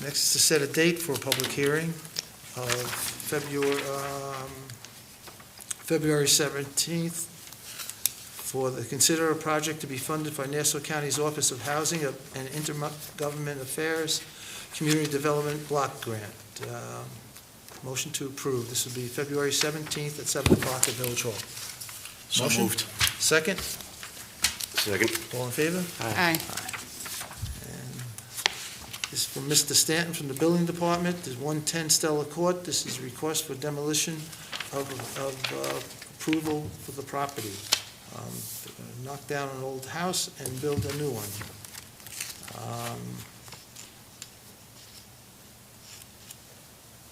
Next is to set a date for a public hearing of February 17th, for the consider a project to be funded by Nassau County's Office of Housing and Intergovernment Affairs Community Development Block Grant. Motion to approve. This will be February 17th at 7 o'clock at Village Hall. So Motion? moved. Second? Second. All in favor? Aye. And this is from Mr. Stanton from the Building Department. There's 110 Stella Court. This is a request for demolition of approval for the property. They're gonna knock down an old house and build a new one.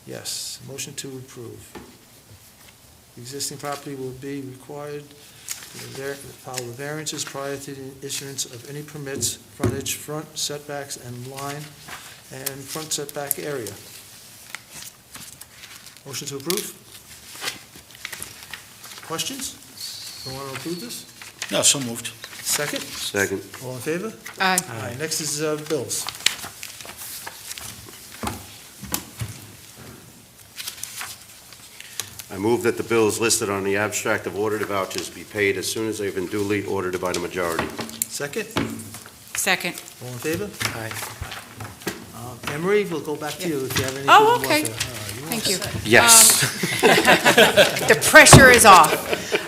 Yes, motion to approve. The existing property will be required to follow the variances prior to the issuance of any permits, frontage, front setbacks, and line, and front setback area. Motion to approve? Questions? Don't want to approve this? No, so moved. Second? Second. All in favor? Aye. Aye. Next is bills. I move that the bills listed on the abstract of ordered vouchers be paid as soon as they've been duly ordered by the majority. Second? Second. All in favor? Aye. Anne Marie, we'll go back to you if you have anything. Oh, you want okay. to- Thank you. Yes. The pressure is off.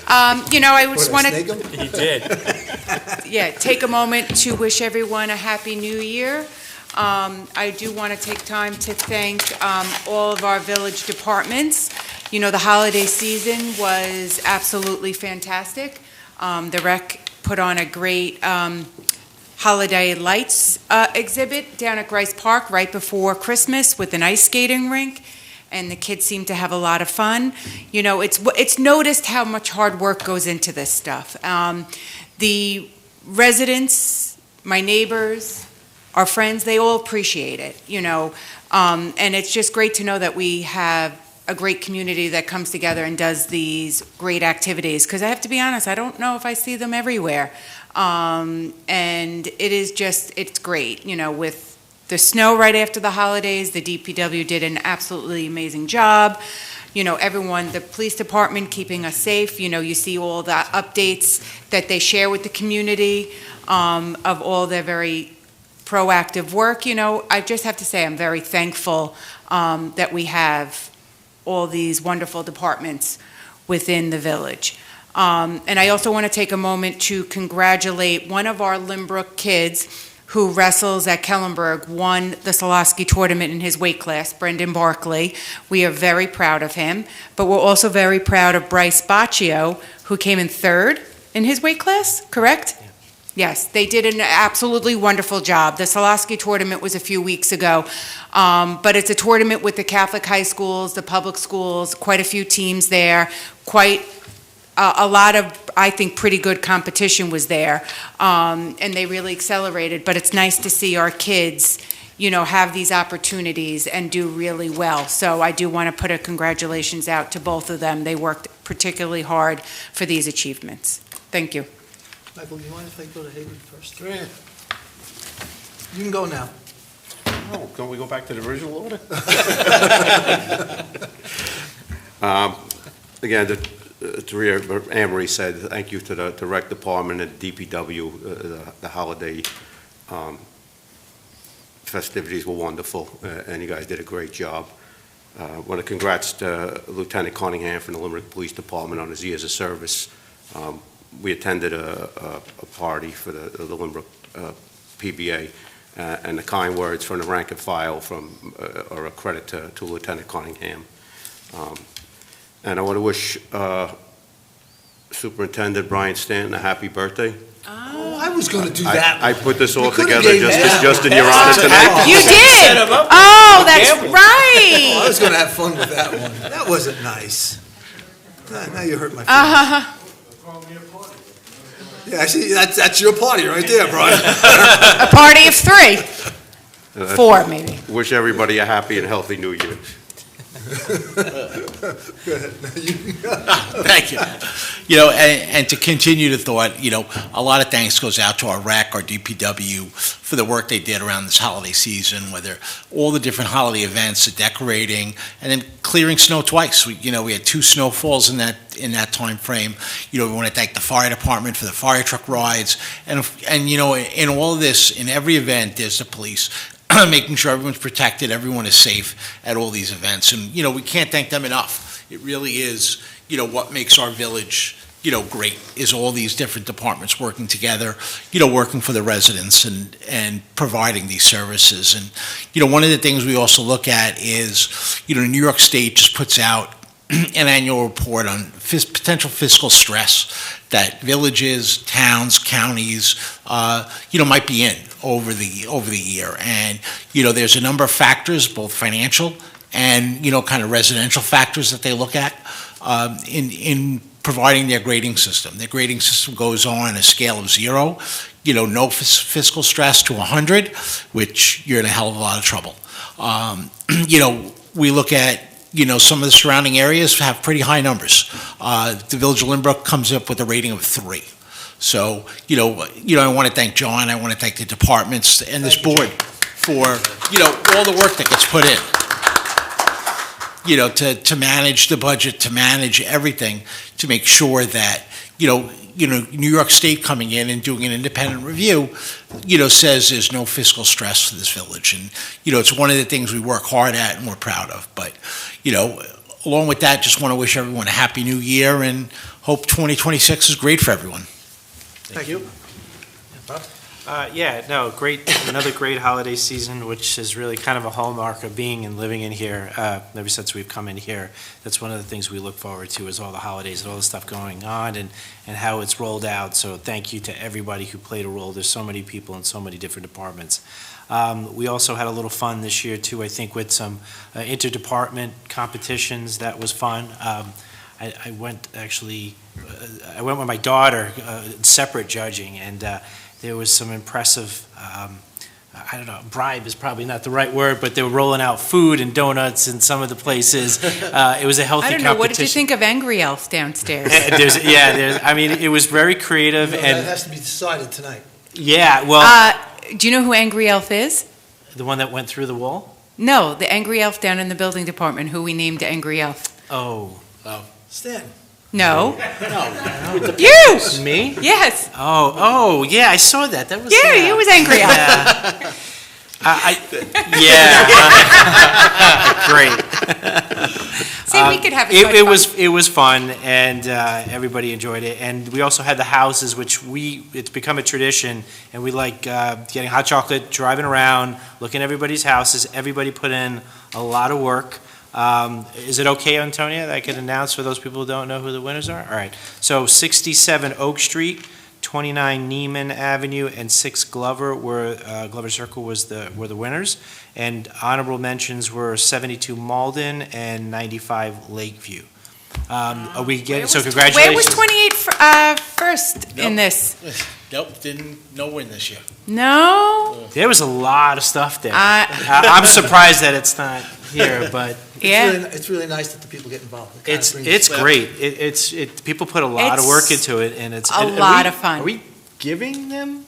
I What, just I want to snake 'em? He did. take a moment to wish everyone a happy new year. I do want to take time to thank all of our village departments. The holiday season was absolutely fantastic. The rec put on a great holiday lights exhibit down at Grice Park right before Christmas with an ice skating rink, and the kids seem to have a lot of fun. It's noticed how much hard work goes into this stuff. The residents, my neighbors, our friends, they all appreciate it, and it's just great to know that we have a great community that comes together and does these great activities, because I have to be honest, I don't know if I see them everywhere. And it's great, with the snow right after the holidays. The DPW did an absolutely amazing job. Everyone, the police department keeping us safe. You see all the updates that they share with the community of all their very proactive work. I just have to say I'm very thankful that we have all these wonderful departments within the village. And I also want to take a moment to congratulate one of our Lynbrook kids who wrestles at Kellenberg, won the Solosky tournament in his weight class, Brendan Barkley. We are very proud of him, but we're also very proud of Bryce Baccio, who came in third in his weight class, correct? Yeah. Yes, they did an absolutely wonderful job. The Solosky tournament was a few weeks ago, but it's a tournament with the Catholic high schools, the public schools, quite a few teams there, quite a lot of, I think, pretty good competition was there, and they really accelerated. But it's nice to see our kids, have these opportunities and do really well. So I do want to put a congratulations out to both of them. They worked particularly hard for these achievements. Thank you. Michael, you mind if I go to Hagan first? Go ahead. You can go now. Oh, can we go back to the original order? Again, Anne Marie said, thank you to the rec department and DPW. The holiday festivities were wonderful, and you guys did a great job. I want to congrats to Lieutenant Cunningham from the Lynbrook Police Department on his years of service. We attended a party for the Lynbrook PBA, and the kind words from the rank and file are a credit to Lieutenant Cunningham. And I want to wish Superintendent Brian Stanton a happy birthday. Oh, I was going to do that. I put this all You could've together gave me that. just in your honor tonight. You did! Oh, that's Oh, I right! was going to have fun with that one. That wasn't nice. Now you hurt my feelings. Yeah, see, that's your party right there, Brian. A party of 3. 4, maybe. Wish everybody a happy and healthy New Year. Thank you. You know, and to continue the thought, you know, a lot of thanks goes out to our RAC, our DPW, for the work they did around this holiday season, whether all the different holiday events, the decorating, and then clearing snow twice. We had 2 snowfalls in that time frame. You know, we want to thank the fire department for the fire truck rides, and you know, in all of this, in every event, there's the police. Making sure everyone's protected, everyone is safe at all these events. And, you know, we can't thank them enough. It really is, you know, what makes our village, you know, great, is all these different departments working together, you know, working for the residents and providing these services. And, you know, one of the things we also look at is, you know, New York State just puts out an annual report on potential fiscal stress that villages, towns, counties, you know, might be in over the year. And, you know, there's a number of factors, both financial and, you know, kind of residential factors that they look at in providing their grading system. Their grading system goes on a scale of 0, you know, no fiscal stress, to 100, which you're in a hell of a lot of trouble. You know, we look at, you know, some of the surrounding areas have pretty high numbers. The Village of Lynbrook comes up with a rating of 3. So, you know, I want to thank John, I want to thank the departments and this board for, you know, all the work that gets put in. You know, to manage the budget, to manage everything, to make sure that, you know, New York State coming in and doing an independent review, you know, says there's no fiscal stress for this village. And, you know, it's one of the things we work hard at and we're proud of. But, you know, along with that, just want to wish everyone a happy new year and hope 2026 is great for everyone. Thank you. Bob? Another great holiday season, which is really kind of a hallmark of being and living in here ever since we've come in here. That's one of the things we look forward to, is all the holidays and all the stuff going on and how it's rolled out. So thank you to everybody who played a role. There's so many people in so many different departments. We also had a little fun this year too, I think, with some interdepartment competitions. That was fun. I went with my daughter, separate judging, and there was some impressive, I don't know, bribe is probably not the right word, but they were rolling out food and donuts in some of the places. It was a healthy competition. I don't know, what did you think of Angry Elf downstairs? I mean, it was very creative. And that has to be decided tonight. Yeah, well. Do you know who Angry Elf is? The one that went through the wall? No, the Angry Elf down in the building department, who we named Angry Elf. Oh. Stan. No. No. You! Me? Yes. Oh, yeah, I saw that. That was. Yeah, you was Angry Elf. Great. See, we could have it was fun, and everybody enjoyed it. And we also had the houses, which it's become a tradition, and we like getting hot chocolate, driving around, looking at everybody's houses. Everybody put in a lot of work. Is it okay, Antonia, that I can announce for those people who don't know who the winners are? All right. So 67 Oak Street, 29 Neiman Avenue, and 6 Glover Glover Circle were the winners. And honorable mentions were 72 Malden and 95 Lakeview. Are we getting, so congratulations. Where was 28 first in this? Nope, no win this year. No? There was a lot of stuff there. I'm surprised that it's not here, but. It's really nice that the people get involved. It's great. People put a lot of work into it, and it's a lot of fun. Are we giving them?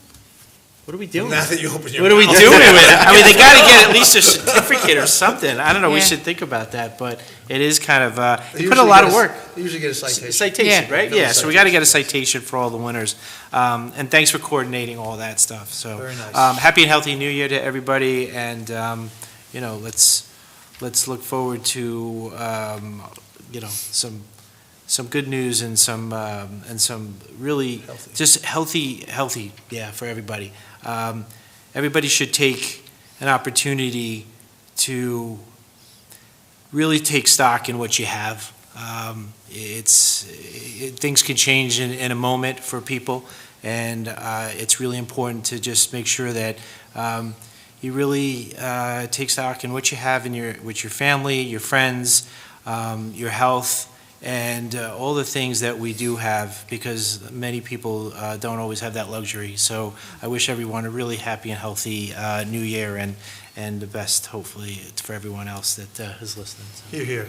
What are we doing? Now that you open your What are we doing with it? I mean, they got to get at least a certificate or something. I don't know. We should think about that, but it is kind of. They put a lot of work. They usually get a citation. Citation, right? Yeah. So we got to get a citation for all the winners. And thanks for coordinating all that stuff. So very nice. Happy and healthy New Year to everybody, and let's look forward to some good news and some really healthy, for everybody. Everybody should take an opportunity to really take stock in what you have. Things can change in a moment for people, and it's really important to just make sure that you really take stock in what you have with your family, your friends, your health, and all the things that we do have, because many people don't always have that luxury. So I wish everyone a really happy and healthy New Year, and the best, hopefully, for everyone else that is listening. So. Here, here.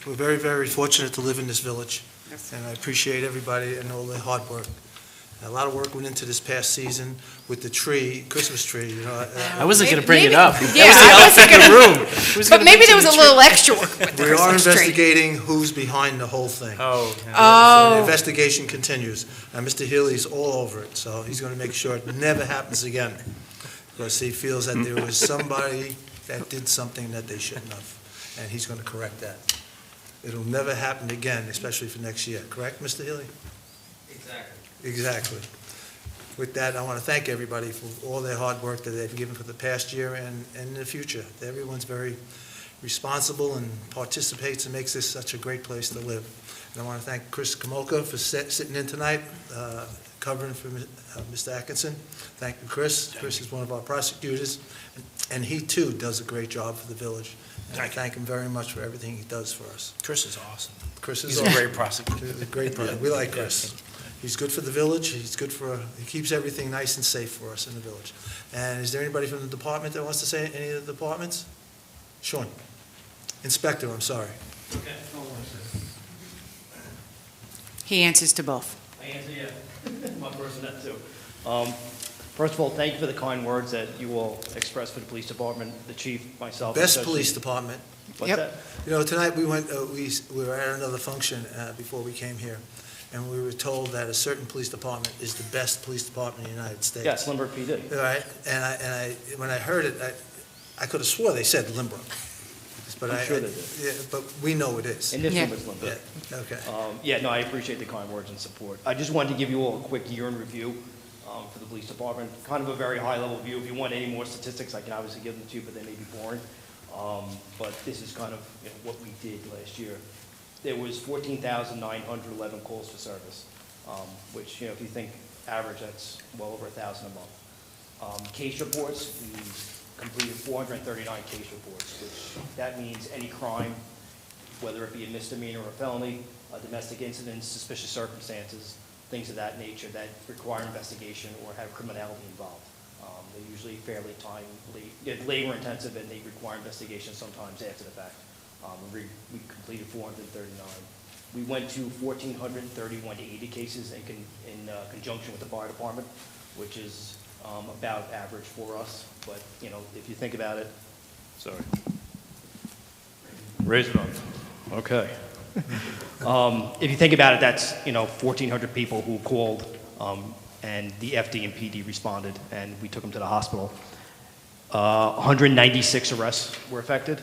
We're very, very fortunate to live in this village, and I appreciate everybody and all the hard work. A lot of work went into this past season with the tree, Christmas tree, you know. I wasn't going to bring it Maybe- up. Yeah, That was the I wasn't elephant in the gonna- room. Who's But gonna maybe there mention was a the little extra work with the We are Christmas tree. investigating who's behind the whole thing. Oh. The Oh, investigation continues, and Mr. Healy's all over it, so he's going to make sure it never happens again, because he feels that there was somebody that did something that they shouldn't have, and he's going to correct that. It'll never happen again, especially for next year, correct, Mr. Healy? Exactly. Exactly. With that, I want to thank everybody for all their hard work that they've given for the past year and in the future. Everyone's very responsible and participates and makes this such a great place to live. And I want to thank Chris Kamoka for sitting in tonight, covering for Mr. Atkinson. Thank you, Chris. Chris is one of our prosecutors, and he too does a great job for the village. And I thank him very much for everything he does for us. Chris is awesome. Chris is He's a great prosecutor. a great person. We like Chris. He's good for the village, he keeps everything nice and safe for us in the village. And is there anybody from the department that wants to say any of the departments? Sean? Inspector, I'm sorry. Okay, hold on a second. he answers to both. I answer, yeah, my person that too. First of all, thank you for the kind words that you all expressed for the police department, the chief, myself. Best especially. police department. What's Yep. that? You know, tonight we went, we were at another function before we came here, and we were told that a certain police department is the best police department in the United States. Yes, Lynbrook PD. All right, and when I heard it, I could have swore they said Lynbrook. But I'm sure they did. Yeah, but we know it is. In this Yeah. room, it's Lynbrook. Yeah, okay. Yeah, no, I appreciate the kind words and support. I just wanted to give you all a quick year in review for the police department, kind of a very high-level view. If you want any more statistics, I can obviously give them to you, but they may be boring. But this is kind of what we did last year. There was 14,911 calls for service, which, if you think average, that's well over 1,000 a month. Case reports, we completed 439 case reports, which that means any crime, whether it be a misdemeanor or a felony, a domestic incident, suspicious circumstances, things of that nature that require investigation or have criminality involved. They're usually fairly labor intensive, and they require investigation sometimes after the fact. We completed 439. We went to 1,431 to 80 cases in conjunction with the fire department, which is about average for us. But, if you think about it, sorry. Raise it up. Okay. If you think about it, that's, 1,400 people who called, and the FD and PD responded, and we took them to the hospital. 196 arrests were affected,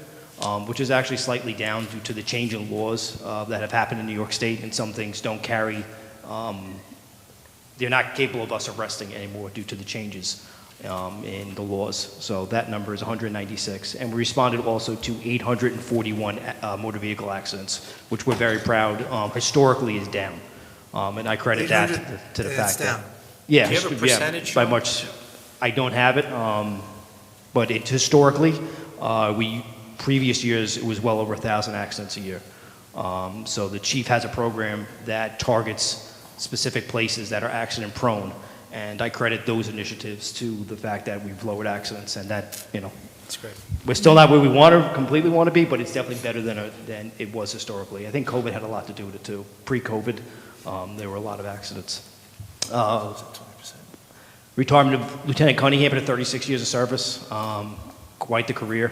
which is actually slightly down due to the change in laws that have happened in New York State, and some things don't carry, they're not capable of us arresting anymore due to the changes in the laws. So that number is 196. And we responded also to 841 motor vehicle accidents, which we're very proud, historically is down. And I credit that to the fact that. down. Yeah. Do you have a percentage, By Sean? much, I don't have it, but it historically, previous years, it was well over 1,000 accidents a year. So the chief has a program that targets specific places that are accident prone, and I credit those initiatives to the fact that we've lowered accidents, and that, That's great. we're still not where we completely want to be, but it's definitely better than it was historically. I think COVID had a lot to do with it too. Pre-COVID, there were a lot of accidents. Retirement of Lieutenant Cunningham after 36 years of service, quite the career.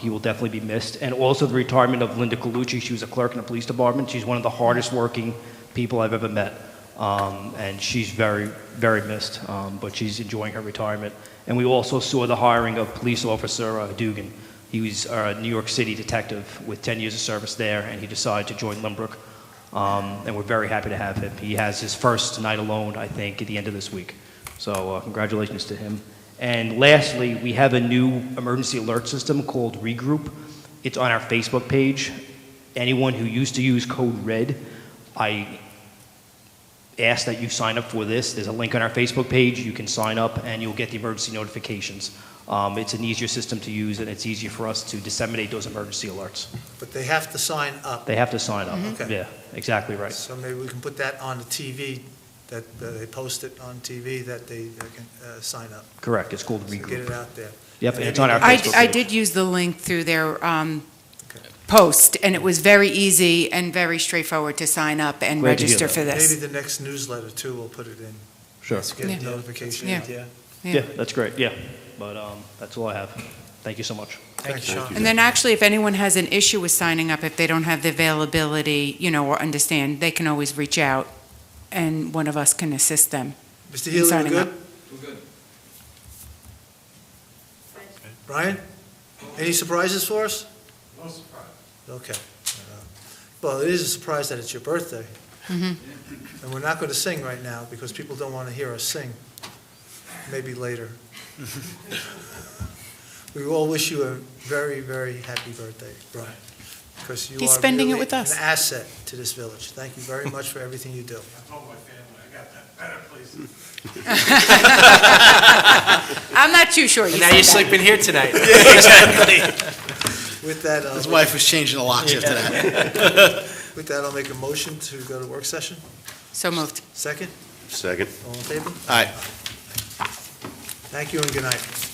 He will definitely be missed. And also the retirement of Linda Colucci. She was a clerk in the police department. She's one of the hardest working people I've ever met. And she's very, very missed, but she's enjoying her retirement. And we also saw the hiring of police officer Dugan. He was a New York City detective with 10 years of service there, and he decided to join Lynbrook. And we're very happy to have him. He has his first night alone, I think, at the end of this week. So congratulations to him. And lastly, we have a new emergency alert system called Regroup. It's on our Facebook page. Anyone who used to use code RED, I ask that you sign up for this. There's a link on our Facebook page. You can sign up and you'll get the emergency notifications. It's an easier system to use, and it's easier for us to disseminate those emergency alerts. But they have to sign up. They have to sign up. Okay. Yeah, exactly right. So maybe we can put that on the TV that they post it on TV, that they can sign up. Correct, it's called So get Regroup. it out there. Yep, and it's on our I Facebook I page. did use the link through their post, and it was very easy and very straightforward to sign up and Glad to hear register that. for Maybe this. the next newsletter, too, will put it in. Sure. To get Yeah. a notification. Yeah. Yeah, that's great, yeah. But that's all I have. Thank you so much. Thank you, Sean. And then actually, if anyone has an issue with signing up, if they don't have the availability, or understand, they can always reach out, and one of us can assist them. Mr. Healy, we're signing good? up. We're good. Brian, any surprises for us? No surprise. Okay. Well, it is a surprise that it's your birthday. Mhm. And we're not going to sing right now because people don't want to hear us sing. Maybe later. We all wish you a very, very happy birthday, Brian, because you He's are spending it really with us. an asset to this village. Thank you very much for everything you do. I told my family I got that better place. I'm not too sure you And said now you're that. sleeping here tonight. Exactly. With that, His wife was changing the locks here today. with that, I'll make a motion to go to work session. So moved. Second, Second. all in favor? All right. Thank you and good night.